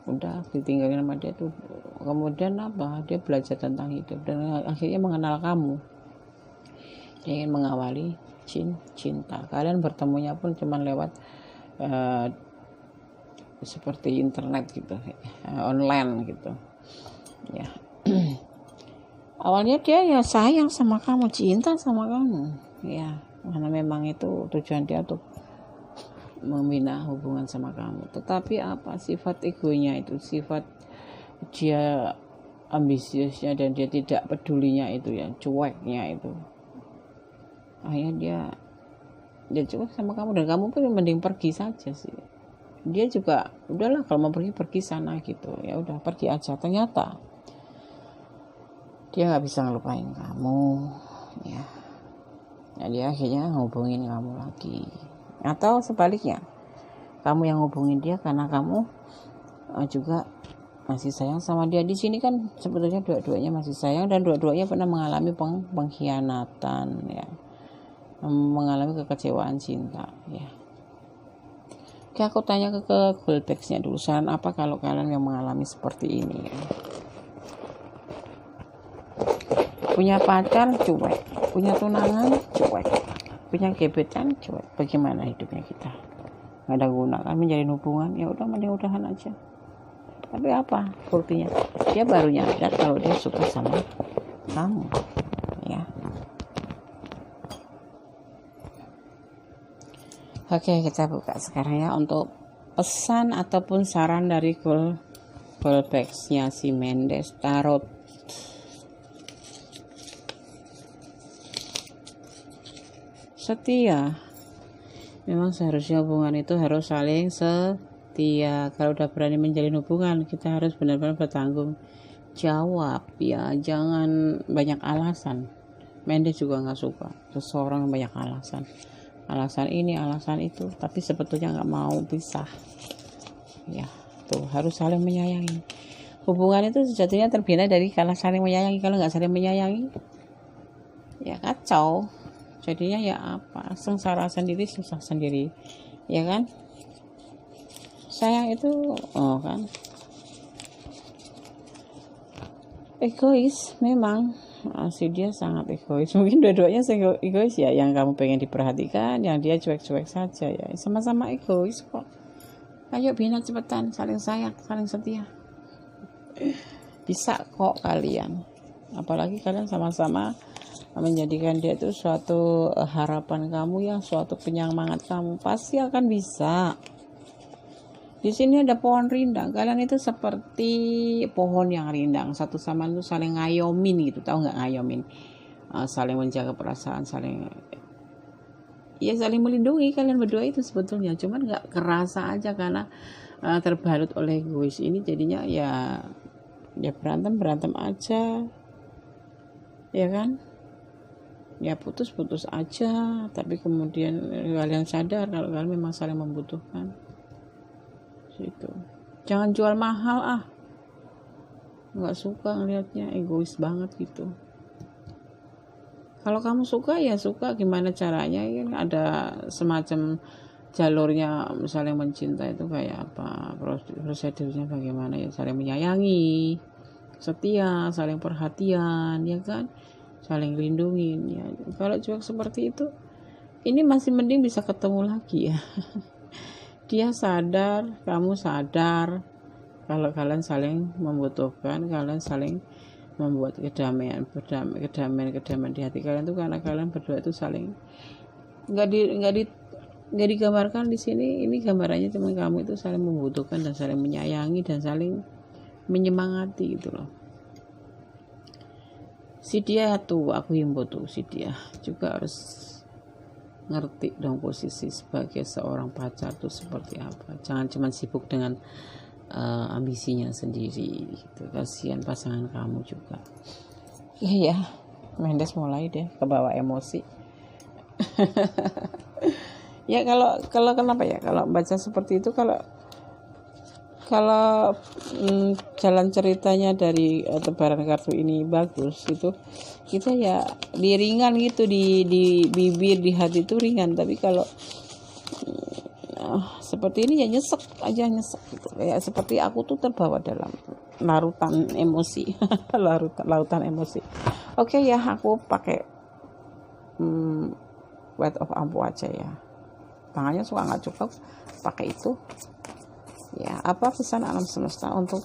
udah ditinggalin sama dia tuh, kemudian apa, dia belajar tentang hidup dan akhirnya mengenal kamu. Dia ingin mengawali cinta. Kalian bertemunya pun cuma lewat seperti internet gitu, online gitu ya. Awalnya dia ya sayang sama kamu, cinta sama kamu ya, karena memang itu tujuan dia untuk membina hubungan sama kamu. Tetapi apa, sifat egonya itu, sifat dia ambisiusnya dan dia tidak pedulinya itu ya, cueknya itu, akhirnya dia cuek sama kamu, dan kamu pun mending pergi saja sih. Dia juga udahlah, kalau mau pergi sana gitu ya, udah pergi aja. Ternyata dia nggak bisa ngelupain kamu ya. Dia akhirnya hubungin kamu lagi, atau sebaliknya, kamu yang hubungin dia karena kamu juga masih sayang sama dia. Di sini kan sebetulnya dua-duanya masih sayang, dan dua-duanya pernah mengalami pengkhianatan ya, mengalami kekecewaan cinta ya. Oke, aku tanya ke Goldbacks-nya dulu, saran apa kalau kalian yang mengalami seperti ini ya? Punya pacar cuek, punya tunangan cuek, punya gebetan cuek, bagaimana hidupnya kita? Nggak ada guna kan menjalin hubungan, ya udah mending udahan aja. Tapi apa buktinya? Dia baru nyadar kalau dia suka sama kamu ya. Oke, kita buka sekarang ya untuk pesan ataupun saran dari Goldbacks-nya si Mendes Tarot. Setia, memang seharusnya hubungan itu harus saling setia. Kalau udah berani menjalin hubungan, kita harus benar-benar bertanggung jawab ya, jangan banyak alasan. Mendes juga nggak suka seseorang yang banyak alasan ini, alasan itu, tapi sebetulnya nggak mau pisah ya. Tuh, harus saling menyayangi. Hubungan itu sejatinya terbina dari kalau saling menyayangi. Kalau nggak saling menyayangi ya kacau. Jadinya ya apa, sengsara sendiri, susah sendiri ya kan. Sayang itu kan egois memang, si dia sangat egois. Mungkin dua-duanya egois ya, yang kamu pengen diperhatikan, yang dia cuek-cuek saja ya, sama-sama egois kok. Ayo bina cepetan, saling sayang, saling setia, bisa kok kalian. Apalagi kalian sama-sama menjadikan dia itu suatu harapan kamu ya, suatu penyemangat kamu, pasti akan bisa. Di sini ada pohon rindang, kalian itu seperti pohon yang rindang, satu sama lain saling ngayomin gitu, tahu nggak ngayomin? Saling menjaga perasaan, saling melindungi. Kalian berdua itu sebetulnya cuman nggak kerasa aja karena terbalut oleh egois ini, jadinya ya berantem aja ya kan. Ya putus aja, tapi kemudian kalian sadar kalau kalian memang saling membutuhkan. Itu jangan jual mahal nggak suka ngelihatnya, egois banget gitu. Kalau kamu suka ya suka, gimana caranya, kan ada semacam jalurnya. Saling mencinta itu kayak apa, prosedurnya bagaimana, ya saling menyayangi, setia, saling perhatian, ya kan, saling lindungin ya. Kalau cuek seperti itu, ini masih mending bisa ketemu lagi ya. Dia sadar, kamu sadar, kalau kalian saling membutuhkan, kalian saling membuat kedamaian di hati kalian tuh karena kalian berdua itu saling nggak digambarkan di sini. Ini gambarannya cuma kamu itu saling membutuhkan dan saling menyayangi dan saling menyemangati gitu loh. Si dia tuh, aku himbau tuh, si dia juga harus ngerti dong posisi sebagai seorang pacar tuh seperti apa. Jangan cuma sibuk dengan ambisinya sendiri gitu. Kasihan pasangan kamu juga. Iya, Mendes mulai deh kebawa emosi. Ya kalau kenapa ya, kalau baca seperti itu, kalau jalan ceritanya dari tebaran kartu ini bagus, itu kita ya di ringan gitu, di bibir, di hati itu ringan. Tapi kalau seperti ini ya nyesek gitu. Ya seperti aku tuh terbawa dalam larutan emosi. lautan emosi. Oke ya, aku pakai word of ampu aja ya. Tangannya suka nggak cukup, pakai itu. Ya, apa pesan alam semesta untuk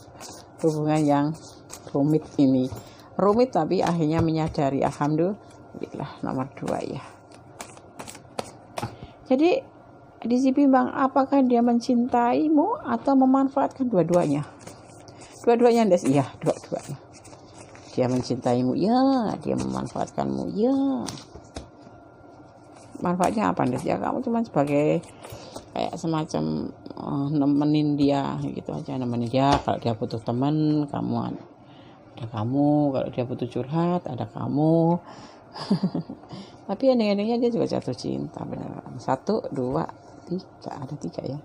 hubungan yang rumit ini? Rumit tapi akhirnya menyadari, alhamdulillah, nomor 2 ya. Jadi ditimbang apakah dia mencintaimu atau memanfaatkan dua-duanya. Dua-duanya, Des. Iya, dua-duanya. Dia mencintaimu, ya. Dia memanfaatkanmu, ya. Manfaatnya apa, Des? Ya kamu cuma sebagai kayak semacam nemenin dia gitu aja, nemenin dia. Kalau dia butuh teman, kamu ada kamu. Kalau dia butuh curhat, ada kamu. Tapi ending-endingnya dia juga jatuh cinta beneran. 1, 2, 3, ada 3 ya.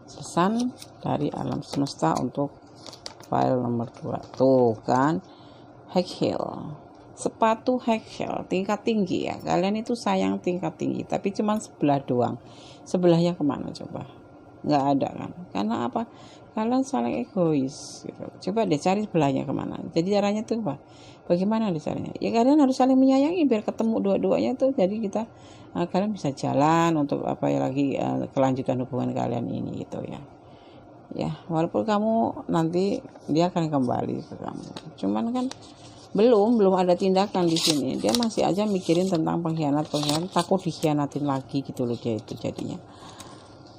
Pesan dari alam semesta untuk file nomor 2 tuh kan, high heel, sepatu high heel tingkat tinggi ya. Kalian itu sayang tingkat tinggi, tapi cuma sebelah doang. Sebelahnya kemana coba? Nggak ada kan? Karena apa? Kalian saling egois gitu. Coba deh cari sebelahnya kemana. Jadi caranya tuh apa? Bagaimana caranya? Ya kalian harus saling menyayangi biar ketemu dua-duanya tuh. Jadi kita kalian bisa jalan untuk apa ya lagi, kelanjutan hubungan kalian ini gitu ya. Ya, walaupun kamu nanti dia akan kembali ke kamu. Cuman kan belum ada tindakan di sini. Dia masih aja mikirin tentang pengkhianat, takut dikhianatin lagi gitu loh dia itu jadinya.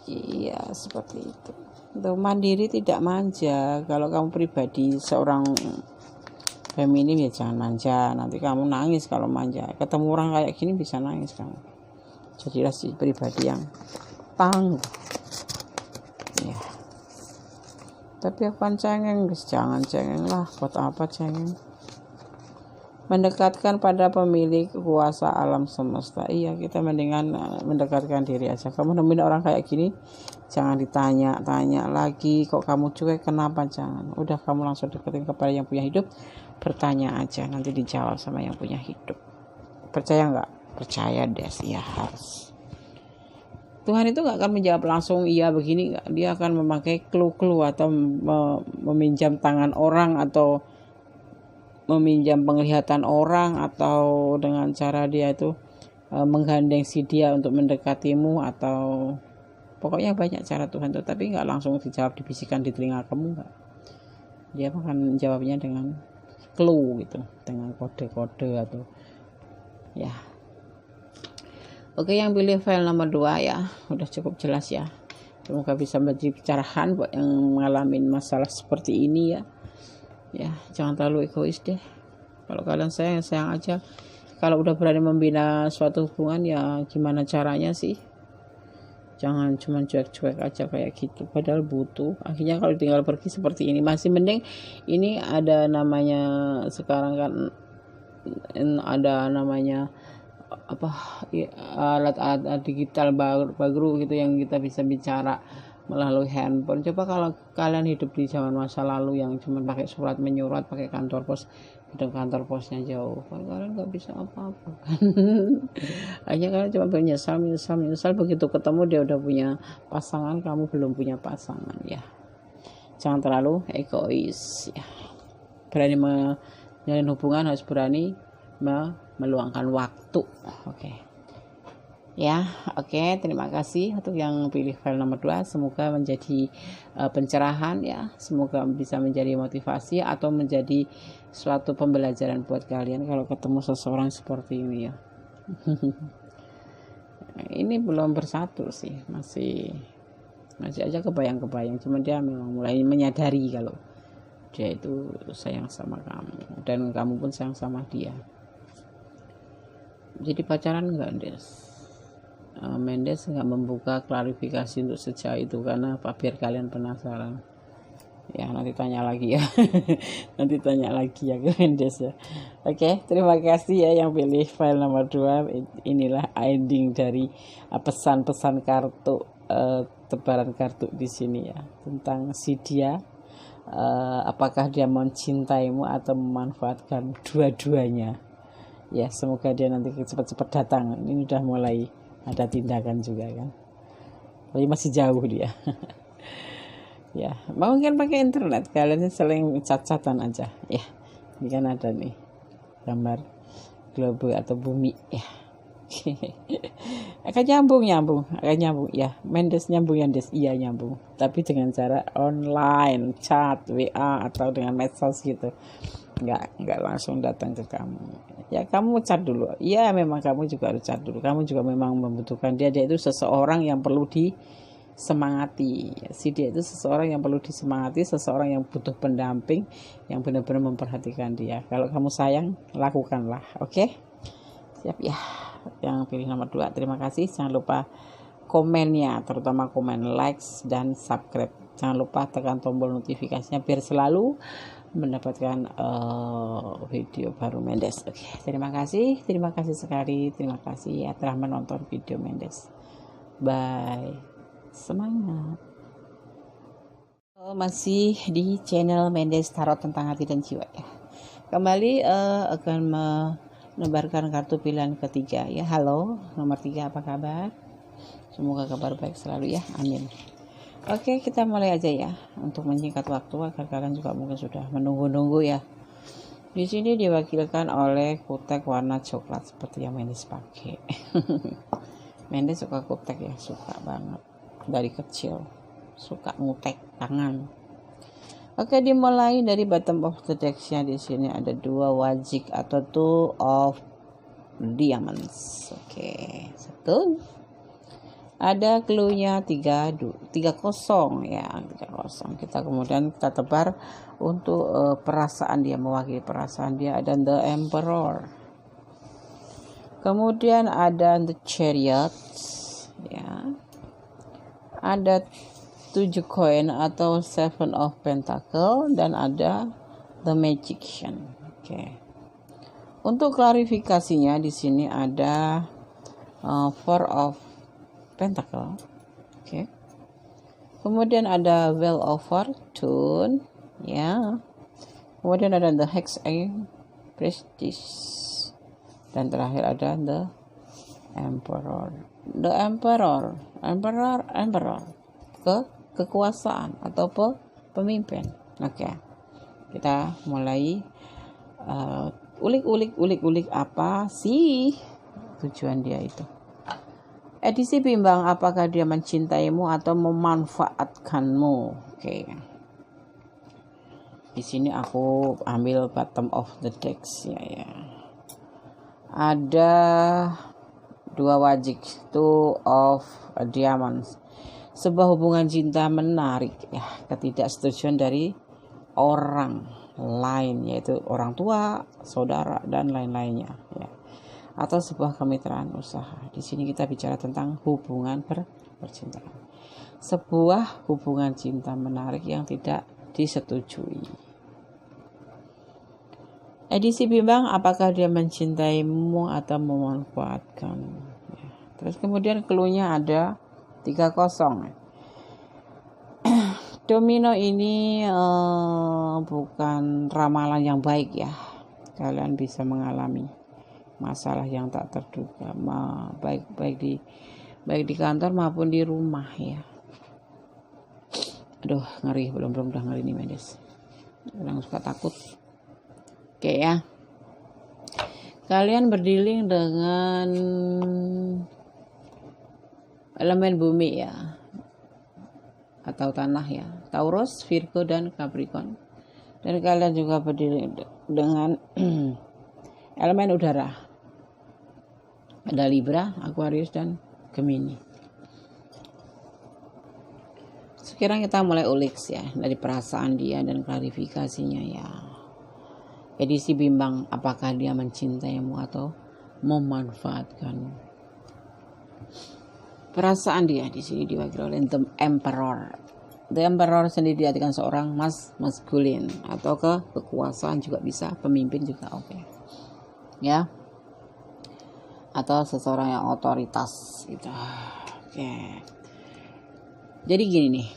Iya, seperti itu. Tuh, mandiri tidak manja. Kalau kamu pribadi seorang feminim ya jangan manja, nanti kamu nangis kalau manja. Ketemu orang kayak gini bisa nangis kamu. Jadilah si pribadi yang tangguh ya. Tapi aku kan cengeng, jangan cengeng lah. Buat apa cengeng? Mendekatkan pada pemilik kuasa alam semesta. Iya, kita mendingan mendekatkan diri aja. Kamu nemuin orang kayak gini, jangan ditanya-tanya lagi, kok kamu cuek, kenapa, jangan. Udah kamu langsung deketin kepada yang punya hidup, bertanya aja, nanti dijawab sama yang punya hidup. Percaya nggak? Percaya, Des. Ya harus. Tuhan itu nggak akan menjawab langsung iya begini, nggak. Dia akan memakai clue atau meminjam tangan orang, atau meminjam penglihatan orang, atau dengan cara dia itu menggandeng si dia untuk mendekatimu, atau pokoknya banyak cara Tuhan tuh, tapi nggak langsung dijawab, dibisikkan di telinga kamu, nggak. Dia akan jawabnya dengan clue gitu, dengan kode-kode atau ya. Oke, yang pilih file nomor 2 ya, udah cukup jelas ya. Semoga bisa menjadi pencerahan buat yang mengalami masalah seperti ini ya. Ya, jangan terlalu egois deh. Kalau kalian sayang aja. Kalau udah berani membina suatu hubungan ya gimana caranya sih? Jangan cuma cuek-cuek aja kayak gitu. Padahal butuh. Akhirnya kalau tinggal pergi seperti ini, masih mending ini ada namanya sekarang kan, ada namanya apa ya, alat digital baru gitu yang kita bisa bicara melalui handphone. Coba kalau kalian hidup di zaman masa lalu yang cuma pakai surat menyurat, pakai kantor pos, dan kantor posnya jauh, kalian nggak bisa apa-apa kan. Hanya kalian cuma menyesal, begitu ketemu dia udah punya pasangan, kamu belum punya pasangan ya. Jangan terlalu egois ya. Berani menjalin hubungan harus berani meluangkan waktu. Oke. Ya, oke, terima kasih untuk yang pilih file nomor 2. Semoga menjadi pencerahan ya. Semoga bisa menjadi motivasi atau menjadi suatu pembelajaran buat kalian kalau ketemu seseorang seperti ini ya. Ini belum bersatu sih, masih aja kebayang-kebayang. Cuma dia memang mulai menyadari kalau dia itu sayang sama kamu dan kamu pun sayang sama dia. Jadi pacaran enggak, Des? Mendes nggak membuka klarifikasi untuk sejauh itu karena apa, biar kalian penasaran ya. Nanti tanya lagi ya. Nanti tanya lagi ya ke Mendes ya. Oke, terima kasih ya yang pilih file nomor 2. Inilah ending dari pesan-pesan kartu, tebaran kartu di sini ya, tentang si dia, apakah dia mencintaimu atau memanfaatkan dua-duanya ya. Semoga dia nanti cepat-cepat datang. Ini udah mulai ada tindakan juga kan, tapi masih jauh dia. Ya, mungkin pakai internet, kalian seling cat-catan aja ya. Ini kan ada nih gambar globe atau bumi ya. akan nyambung ya. Mendes nyambung ya, Des? Iya nyambung, tapi dengan cara online, chat, WA atau dengan medsos gitu. Enggak langsung datang ke kamu ya. Kamu chat dulu ya, memang kamu juga harus chat dulu. Kamu juga memang membutuhkan dia itu seseorang yang perlu disemangati. Si dia itu seseorang yang perlu disemangati, seseorang yang butuh pendamping, yang benar-benar memperhatikan dia. Kalau kamu sayang, lakukanlah. Oke? Siap ya. Yang pilih nomor 2, terima kasih. Jangan lupa komennya, terutama komen likes dan subscribe. Jangan lupa tekan tombol notifikasinya biar selalu mendapatkan video baru Mendes. Oke, terima kasih sekali. Terima kasih ya telah menonton video Mendes. Bye, semangat. Masih di channel Mendes Tarot tentang hati dan jiwa ya. Kembali akan menebarkan kartu pilihan ketiga ya. Halo nomor 3, apa kabar? Semoga kabar baik selalu ya, amin. Oke, kita mulai aja ya, untuk menyingkat waktu agar kalian juga mungkin sudah menunggu-nunggu ya. Di sini diwakilkan oleh kutek warna coklat seperti yang Mendes pakai. Mendes suka kutek ya, suka banget dari kecil, suka ngutek tangan. Oke, dimulai dari bottom of the deck-nya. Di sini ada 2 wajik atau 2 of diamonds. Oke, 1. Ada clue-nya 30 ya, 30. Kita tebar untuk perasaan dia, mewakili perasaan dia. Ada the emperor. Kemudian ada the chariot ya. Ada 7 koin atau 7 of pentacle dan ada the magician. Oke. Untuk klarifikasinya di sini ada 4 of pentacle. Oke. Kemudian ada wheel of fortune ya. Kemudian ada the hex prestige dan terakhir ada the emperor. The emperor kekuasaan atau pemimpin. Oke. Kita mulai ulik apa sih tujuan dia itu. Edisi bimbang, apakah dia mencintaimu atau memanfaatkanmu? Oke. Di sini aku ambil bottom of the decks ya. Ada 2 wajik, 2 of diamonds. Sebuah hubungan cinta menarik ya, ketidaksetujuan dari orang lain, yaitu orang tua, saudara dan lain-lainnya ya. Atau sebuah kemitraan usaha. Di sini kita bicara tentang hubungan percintaan. Sebuah hubungan cinta menarik yang tidak disetujui. Edisi bimbang, apakah dia mencintaimu atau memanfaatkan? Ya. Terus kemudian clue-nya ada 30. Domino ini bukan ramalan yang baik ya. Kalian bisa mengalami masalah yang tak terduga, baik di kantor maupun di rumah ya. Aduh, ngeri, belum udah ngeri nih Mendes. Orang suka takut. Oke ya. Kalian berdealing dengan elemen bumi ya, atau tanah ya, Taurus, Virgo, dan Capricorn. Dan kalian juga berdealing dengan elemen udara, ada Libra, Aquarius, dan Gemini. Sekarang kita mulai ulik ya dari perasaan dia dan klarifikasinya ya. Edisi bimbang, apakah dia mencintaimu atau memanfaatkanmu? Perasaan dia di sini diwakili oleh The Emperor. The Emperor sendiri diartikan seorang maskulin atau kekuasaan juga bisa, pemimpin juga oke. Ya. Atau seseorang yang otoritas gitu. Oke. Jadi gini nih.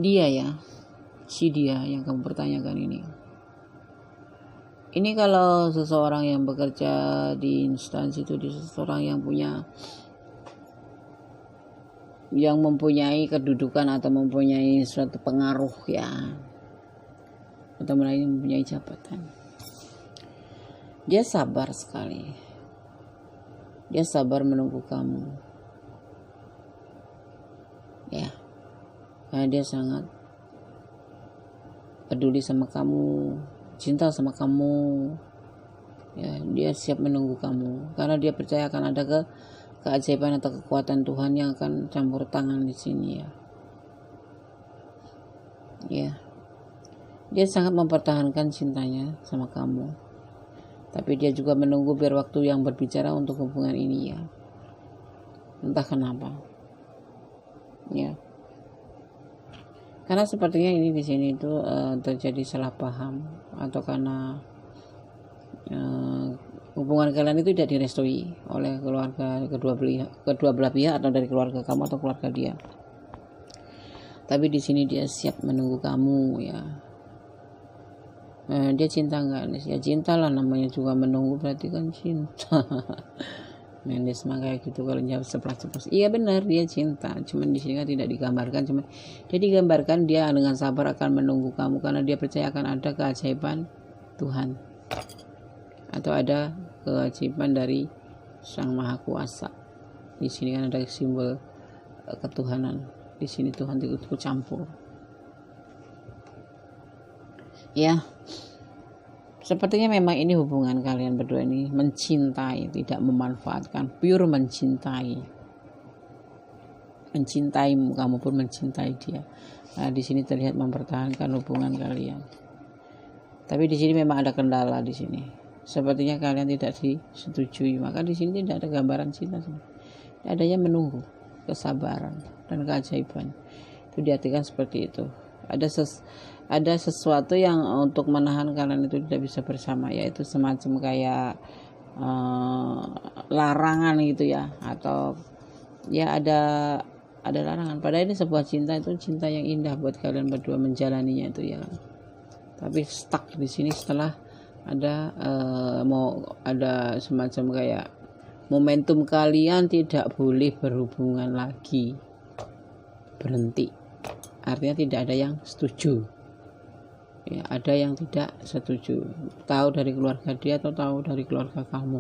Dia yang kamu pertanyakan ini. Ini kalau seseorang yang bekerja di instansi itu, di seseorang yang mempunyai kedudukan atau mempunyai suatu pengaruh ya, atau mempunyai jabatan. Dia sabar sekali. Dia sabar menunggu kamu. Ya. Karena dia sangat peduli sama kamu, cinta sama kamu. Ya, dia siap menunggu kamu karena dia percaya akan ada keajaiban atau kekuatan Tuhan yang akan campur tangan di sini ya. Ya. Dia sangat mempertahankan cintanya sama kamu. Tapi dia juga menunggu biar waktu yang berbicara untuk hubungan ini ya. Entah kenapa. Ya. Karena sepertinya ini di sini itu terjadi salah paham atau karena hubungan kalian itu tidak direstui oleh keluarga kedua belah pihak atau dari keluarga kamu atau keluarga dia. Tapi di sini dia siap menunggu kamu ya. Dia cinta nggak? Ya cinta lah, namanya juga menunggu berarti kan cinta. Mendes mah kayak gitu kalau jawab ceplas-ceplos. Iya benar dia cinta, cuman di sini kan tidak digambarkan, cuman dia digambarkan dia dengan sabar akan menunggu kamu karena dia percaya akan ada keajaiban Tuhan atau ada keajaiban dari Sang Maha Kuasa. Di sini kan ada simbol ketuhanan. Di sini Tuhan ikut campur. Ya. Sepertinya memang ini hubungan kalian berdua ini mencintai, tidak memanfaatkan, pure mencintai. Mencintaimu, kamu pun mencintai dia. Nah, di sini terlihat mempertahankan hubungan kalian. Tapi di sini memang ada kendala di sini. Sepertinya kalian tidak disetujui, maka di sini tidak ada gambaran cinta. Adanya menunggu, kesabaran dan keajaiban. Itu diartikan seperti itu. Ada sesuatu yang untuk menahan kalian itu tidak bisa bersama, yaitu semacam kayak larangan gitu ya, atau ya ada larangan. Padahal ini sebuah cinta, itu cinta yang indah buat kalian berdua menjalaninya itu ya. Tapi stuck di sini setelah ada ada semacam kayak momentum kalian tidak boleh berhubungan lagi, berhenti. Artinya tidak ada yang setuju. Ya, ada yang tidak setuju. Tahu dari keluarga dia atau tahu dari keluarga kamu.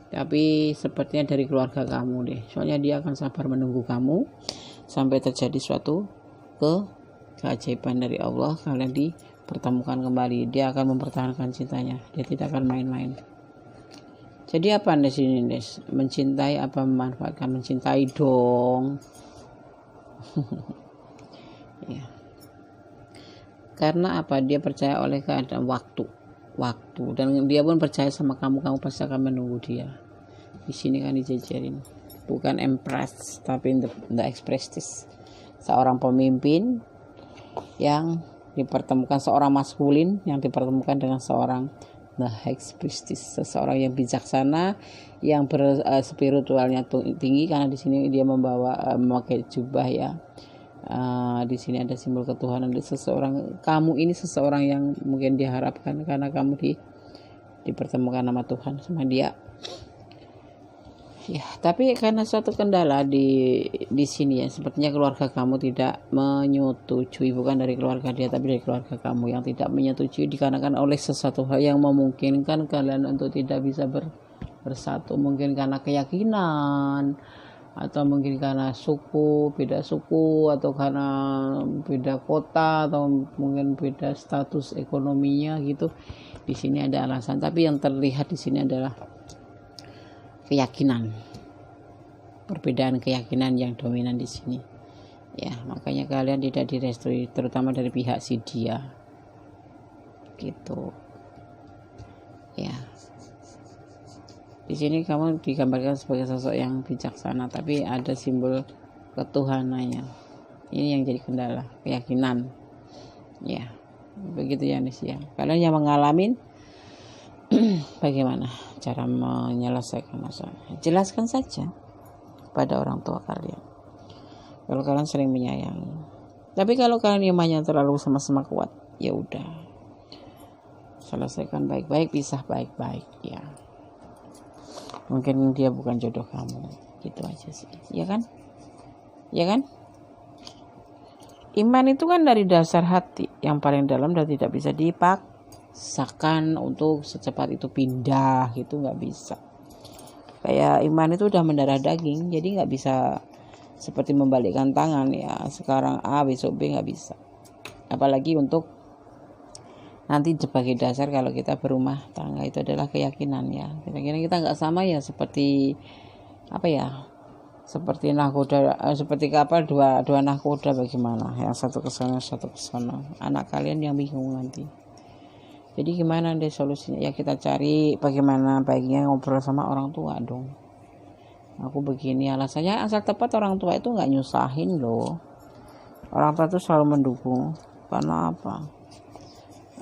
Tapi sepertinya dari keluarga kamu deh. Soalnya dia akan sabar menunggu kamu sampai terjadi suatu keajaiban dari Allah. Kalian dipertemukan kembali. Dia akan mempertahankan cintanya. Dia tidak akan main-main. Jadi apa di sini, Des? Mencintai apa memanfaatkan? Mencintai dong. Ya. Karena apa? Dia percaya oleh keadaan waktu dan dia pun percaya sama kamu pasti akan menunggu dia. Di sini kan dijajarin bukan empress tapi the express, seorang pemimpin yang dipertemukan, seorang maskulin yang dipertemukan dengan seorang The High Priestess, seseorang yang bijaksana, yang spiritualnya tinggi, karena di sini dia memakai jubah ya. Di sini ada simbol ketuhanan. Seseorang, kamu ini seseorang yang mungkin diharapkan karena kamu dipertemukan sama Tuhan, sama dia. Ya, tapi karena suatu kendala di sini ya, sepertinya keluarga kamu tidak menyetujui, bukan dari keluarga dia tapi dari keluarga kamu yang tidak menyetujui, dikarenakan oleh sesuatu hal yang memungkinkan kalian untuk tidak bisa bersatu, mungkin karena keyakinan, atau mungkin karena beda suku, atau karena beda kota, atau mungkin beda status ekonominya gitu. Di sini ada alasan, tapi yang terlihat di sini adalah keyakinan, perbedaan keyakinan yang dominan di sini. Ya, makanya kalian tidak direstui, terutama dari pihak si dia. Gitu. Ya. Di sini kamu digambarkan sebagai sosok yang bijaksana, tapi ada simbol ketuhanannya. Ini yang jadi kendala, keyakinan. Ya. Begitu ya, Nesia. Kalian yang mengalami bagaimana cara menyelesaikan masalah? Jelaskan saja pada orang tua kalian kalau kalian sering menyayangi. Tapi kalau kalian imannya terlalu sama-sama kuat, ya udah, selesaikan baik-baik, pisah baik-baik ya. Mungkin dia bukan jodoh kamu, gitu aja sih, ya kan? Ya kan? Iman itu kan dari dasar hati yang paling dalam dan tidak bisa dipaksakan untuk secepat itu pindah, gitu nggak bisa. Kayak iman itu udah mendarah daging, jadi nggak bisa seperti membalikkan tangan ya, sekarang A besok B, nggak bisa. Apalagi untuk nanti sebagai dasar kalau kita berumah tangga itu adalah keyakinan ya. Kira-kira kita nggak sama ya, seperti apa ya? Seperti nahkoda, seperti kapal dua nahkoda, bagaimana? Yang satu ke sana, satu ke sana. Anak kalian yang bingung nanti. Jadi gimana deh solusinya? Ya kita cari bagaimana baiknya ngobrol sama orang tua dong. Aku begini alasannya, asal tepat orang tua itu nggak nyusahin loh. Orang tua itu selalu mendukung. Karena apa?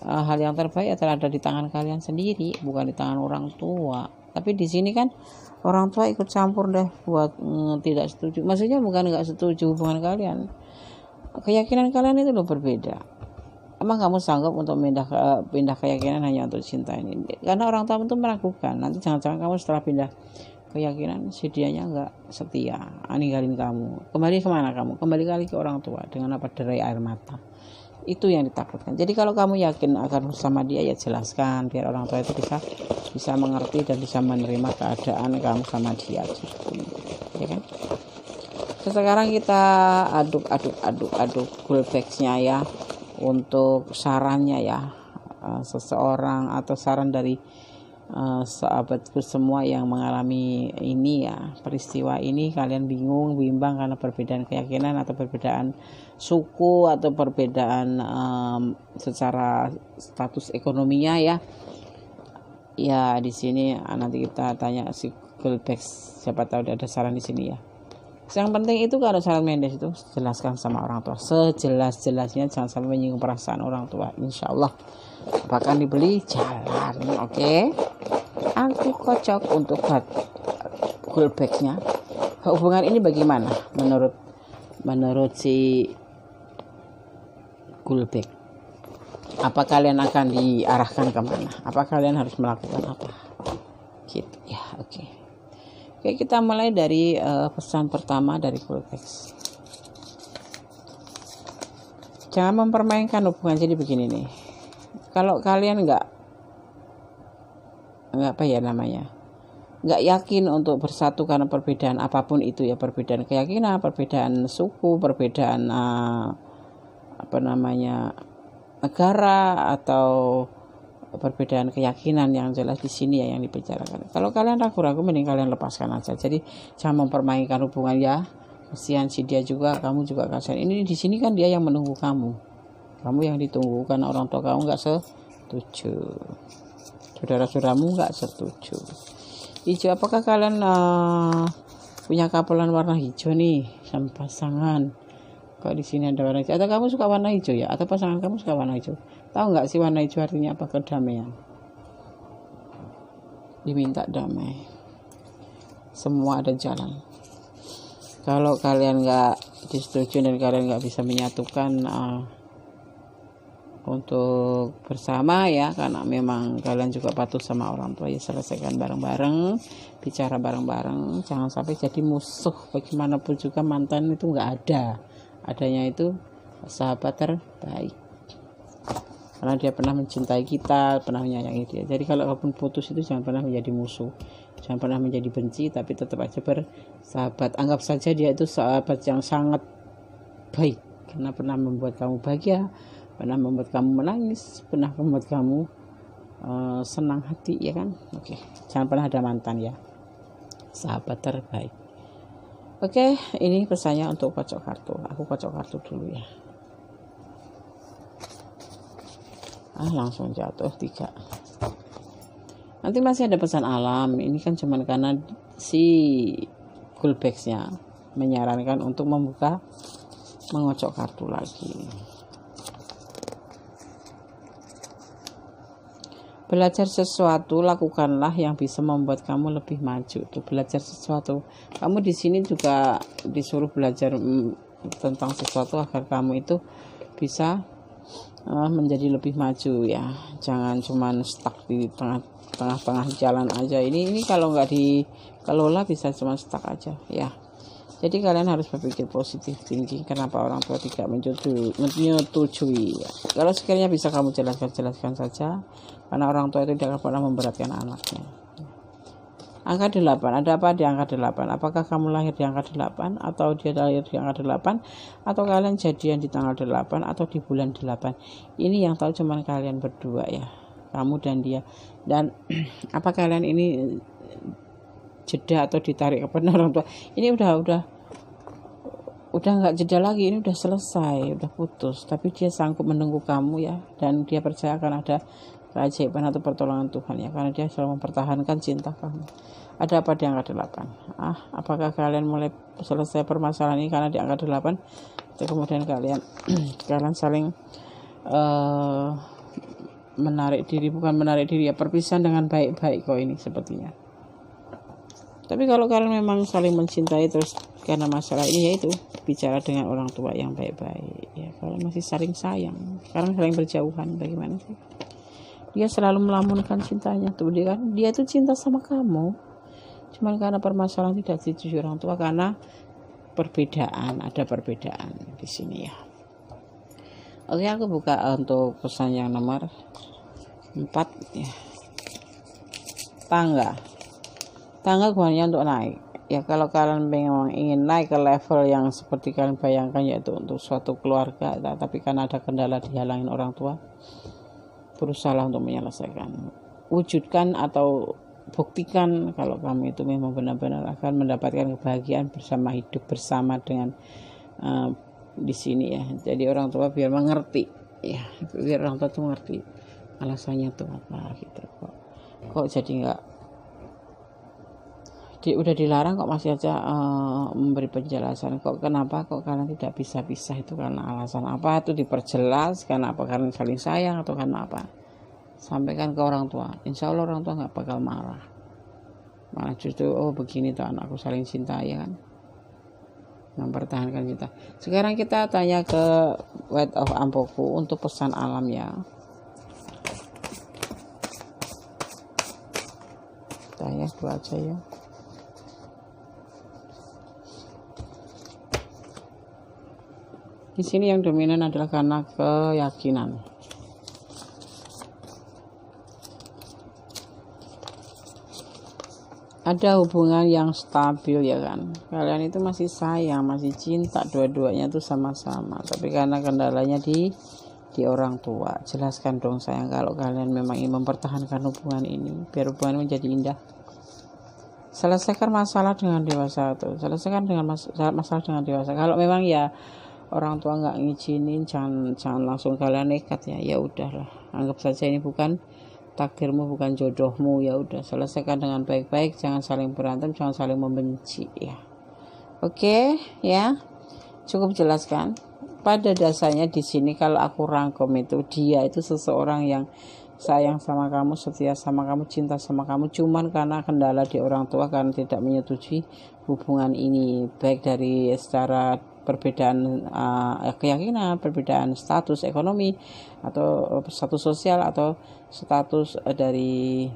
Hal yang terbaik adalah ada di tangan kalian sendiri, bukan di tangan orang tua. Tapi di sini kan orang tua ikut campur deh buat tidak setuju. Maksudnya bukan nggak setuju hubungan kalian, keyakinan kalian itu loh berbeda. Emang kamu sanggup untuk pindah keyakinan hanya untuk cinta ini? Karena orang tua itu meragukan. Nanti jangan-jangan kamu setelah pindah keyakinan si dianya nggak setia, ninggalin kamu. Kembali kemana kamu? Kembali kali ke orang tua dengan apa? Derai air mata. Itu yang ditakutkan. Jadi kalau kamu yakin akan bersama dia, ya jelaskan biar orang tua itu bisa mengerti dan bisa menerima keadaan kamu sama dia gitu. Ya kan? Sekarang kita aduk Gulbex-nya ya, untuk sarannya ya, seseorang atau saran dari sahabatku semua yang mengalami ini ya, peristiwa ini. Kalian bimbang karena perbedaan keyakinan atau perbedaan suku atau perbedaan secara status ekonominya ya. Ya di sini nanti kita tanya si Gulbex, siapa tahu ada saran di sini ya. Yang penting itu kalau saran Mendes itu jelaskan sama orang tua sejelas-jelasnya, jangan sampai menyinggung perasaan orang tua. Insya Allah bahkan dibeli jalan. Oke. Aku kocok untuk Gulbex-nya. Hubungan ini bagaimana menurut si Gulbex? Apa kalian akan diarahkan kemana? Apa kalian harus melakukan apa? Gitu ya. Oke, kita mulai dari pesan pertama dari Gulbex. Jangan mempermainkan hubungan. Jadi begini nih, kalau kalian nggak nggak yakin untuk bersatu karena perbedaan apapun itu ya, perbedaan keyakinan, perbedaan suku, perbedaan negara, atau perbedaan keyakinan, yang jelas di sini ya yang dibicarakan. Kalau kalian ragu-ragu, mending kalian lepaskan aja. Jadi jangan mempermainkan hubungan ya. Kasihan si dia juga, kamu juga kasihan. Ini di sini kan dia yang menunggu kamu yang ditunggu karena orang tua kamu nggak setuju, saudara-saudaramu nggak setuju. Hijau, apakah kalian punya kapelan warna hijau nih sama pasangan? Kalau di sini ada warna hijau, atau kamu suka warna hijau ya? Atau pasangan kamu suka warna hijau? Tahu nggak sih warna hijau artinya apa? Kedamaian. diminta damai. Semua ada jalan. Kalau kalian nggak disetujui dan kalian nggak bisa menyatukan untuk bersama ya, karena memang kalian juga patuh sama orang tua, ya selesaikan bareng-bareng, bicara bareng-bareng, jangan sampai jadi musuh. Bagaimanapun juga mantan itu nggak ada, adanya itu sahabat terbaik, karena dia pernah mencintai kita, pernah menyayangi dia. Jadi kalau kalaupun putus itu jangan pernah menjadi musuh, jangan pernah menjadi benci, tapi tetap aja bersahabat. Anggap saja dia itu sahabat yang sangat baik, karena pernah membuat kamu bahagia, pernah membuat kamu menangis, pernah membuat kamu senang hati, ya kan? Oke, jangan pernah ada mantan ya, sahabat terbaik. Oke, ini pesannya untuk kocok kartu. Aku kocok kartu dulu ya. Langsung jatuh 3. Nanti masih ada pesan alam. Ini kan cuman karena si Coolbags-nya menyarankan untuk mengocok kartu lagi. Belajar sesuatu, lakukanlah yang bisa membuat kamu lebih maju. Tuh, belajar sesuatu. Kamu di sini juga disuruh belajar tentang sesuatu agar kamu itu bisa menjadi lebih maju ya. Jangan cuman stuck di tengah-tengah jalan aja. Ini kalau nggak dikelola bisa cuma stuck aja ya. Jadi kalian harus berpikir positif thinking. Kenapa orang tua tidak menyetujui ya. Kalau sekiranya bisa kamu jelaskan saja, karena orang tua itu tidak pernah memberatkan anaknya. Angka 8, ada apa di angka 8? Apakah kamu lahir di angka 8, atau dia lahir di angka 8, atau kalian jadian di tanggal 8, atau di bulan 8? Ini yang tahu cuman kalian berdua ya, kamu dan dia. Dan apa kalian ini jeda atau ditarik kepada orang tua? Ini udah nggak jeda lagi, ini udah selesai, udah putus. Tapi dia sanggup menunggu kamu ya, dan dia percaya akan ada keajaiban atau pertolongan Tuhan ya, karena dia selalu mempertahankan cinta kamu. Ada apa di angka 8? Apakah kalian mulai selesai permasalahan ini karena di angka 8? Atau kemudian kalian saling menarik diri, bukan menarik diri ya, perpisahan dengan baik-baik kok ini sepertinya. Tapi kalau kalian memang saling mencintai terus karena masalah ini, yaitu bicara dengan orang tua yang baik-baik ya. Kalau masih saling sayang, sekarang saling berjauhan, bagaimana sih? Dia selalu melamunkan cintanya tuh, dia itu cinta sama kamu, cuman karena permasalahan tidak disetujui orang tua, karena ada perbedaan di sini ya. Oke, aku buka untuk pesan yang nomor 4 ya. Tangga gunanya untuk naik ya. Kalau kalian ingin naik ke level yang seperti kalian bayangkan, yaitu untuk suatu keluarga, tapi karena ada kendala dihalangin orang tua, berusahalah untuk menyelesaikan, wujudkan atau buktikan kalau kamu itu memang benar-benar akan mendapatkan kebahagiaan bersama, hidup bersama dengan di sini ya. Jadi orang tua biar mengerti ya, biar orang tua tuh mengerti alasannya tuh apa gitu. Kok jadi nggak udah dilarang kok masih aja memberi penjelasan, kok kenapa kok kalian tidak bisa pisah, itu karena alasan apa, itu diperjelas, karena apa, karena saling sayang atau karena apa. Sampaikan ke orang tua, insya Allah orang tua nggak bakal malah justru begini tuh anakku saling cinta ya kan, mempertahankan cinta. Sekarang kita tanya ke Word of Ampoku untuk pesan alam ya. Tanya 2 aja ya. Di sini yang dominan adalah karena keyakinan. Ada hubungan yang stabil ya kan. Kalian itu masih sayang, masih cinta, dua-duanya tuh sama-sama. Tapi karena kendalanya di orang tua. Jelaskan dong sayang, kalau kalian memang ingin mempertahankan hubungan ini, biar hubungan menjadi indah, selesaikan masalah dengan dewasa tuh. Selesaikan dengan masalah dengan dewasa. Kalau memang ya orang tua nggak ngizinin, jangan langsung kalian nekat ya. Ya udahlah, anggap saja ini bukan takdirmu, bukan jodohmu, ya udah selesaikan dengan baik-baik, jangan saling berantem, jangan saling membenci ya. Oke ya, cukup jelaskan. Pada dasarnya di sini kalau aku rangkum itu, dia itu seseorang yang sayang sama kamu, setia sama kamu, cinta sama kamu, cuman karena kendala di orang tua karena tidak menyetujui hubungan ini, baik dari secara perbedaan keyakinan, perbedaan status ekonomi atau status sosial atau status dari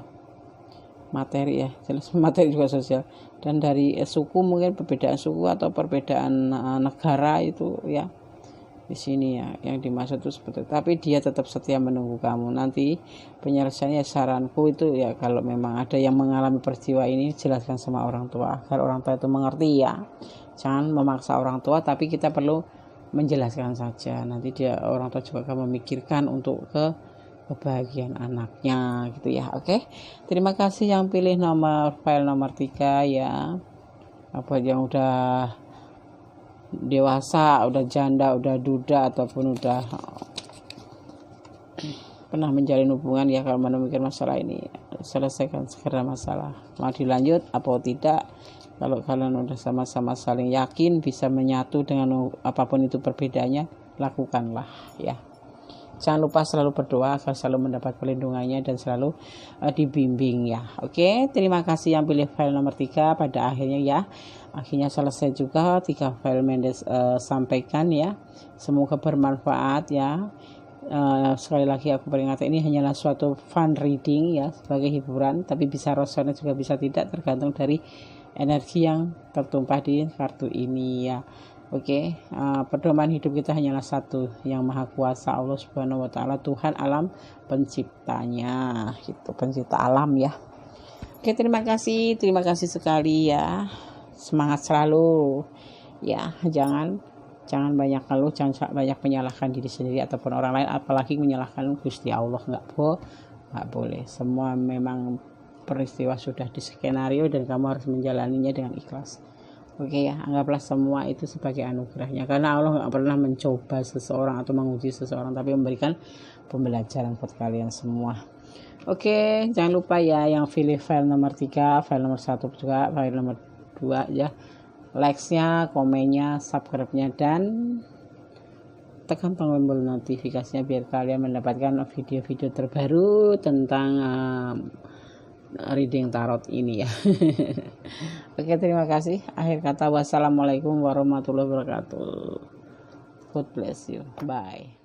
materi ya, jelas materi juga sosial, dan dari suku, mungkin perbedaan suku atau perbedaan negara itu ya. Di sini ya yang dimaksud itu seperti itu. Tapi dia tetap setia menunggu kamu. Nanti penyelesaiannya, saranku itu ya, kalau memang ada yang mengalami peristiwa ini, jelaskan sama orang tua agar orang tua itu mengerti ya. Jangan memaksa orang tua, tapi kita perlu menjelaskan saja. Nanti dia, orang tua juga akan memikirkan untuk kebahagiaan anaknya gitu ya. Oke. Terima kasih yang pilih file nomor 3 ya. Apa yang udah dewasa, udah janda, udah duda, ataupun udah pernah menjalin hubungan ya, kalau menemukan masalah ini, selesaikan segera masalah. Mau dilanjut apa tidak, kalau kalian udah sama-sama saling yakin bisa menyatu dengan apapun itu perbedaannya, lakukanlah ya. Jangan lupa selalu berdoa agar selalu mendapat perlindungannya dan selalu dibimbing ya. Oke, terima kasih yang pilih file nomor 3 pada akhirnya ya. Akhirnya selesai juga 3 file Mendes sampaikan ya. Semoga bermanfaat ya. Sekali lagi aku peringatkan, ini hanyalah suatu fun reading ya, sebagai hiburan, tapi bisa resonate juga bisa tidak, tergantung dari energi yang tertumpah di kartu ini ya. Oke, pedoman hidup kita hanyalah satu, yang maha kuasa, Allah Subhanahu wa Ta'ala, Tuhan alam penciptanya, gitu, pencipta alam ya. Oke, terima kasih sekali ya. Semangat selalu ya, jangan banyak keluh, jangan banyak menyalahkan diri sendiri ataupun orang lain, apalagi menyalahkan Gusti Allah. Nggak boleh. Semua memang peristiwa sudah di skenario dan kamu harus menjalaninya dengan ikhlas. Oke ya, anggaplah semua itu sebagai anugerahnya, karena Allah nggak pernah mencoba seseorang atau menguji seseorang, tapi memberikan pembelajaran buat kalian semua. Oke, jangan lupa ya yang pilih file nomor 3, file nomor 1 juga, file nomor 2 ya, likes-nya, komennya, subscribe-nya, dan tekan tombol notifikasinya biar kalian mendapatkan video-video terbaru tentang reading tarot ini ya. Oke, terima kasih. Akhir kata, wassalamualaikum warahmatullahi wabarakatuh. God bless you. Bye.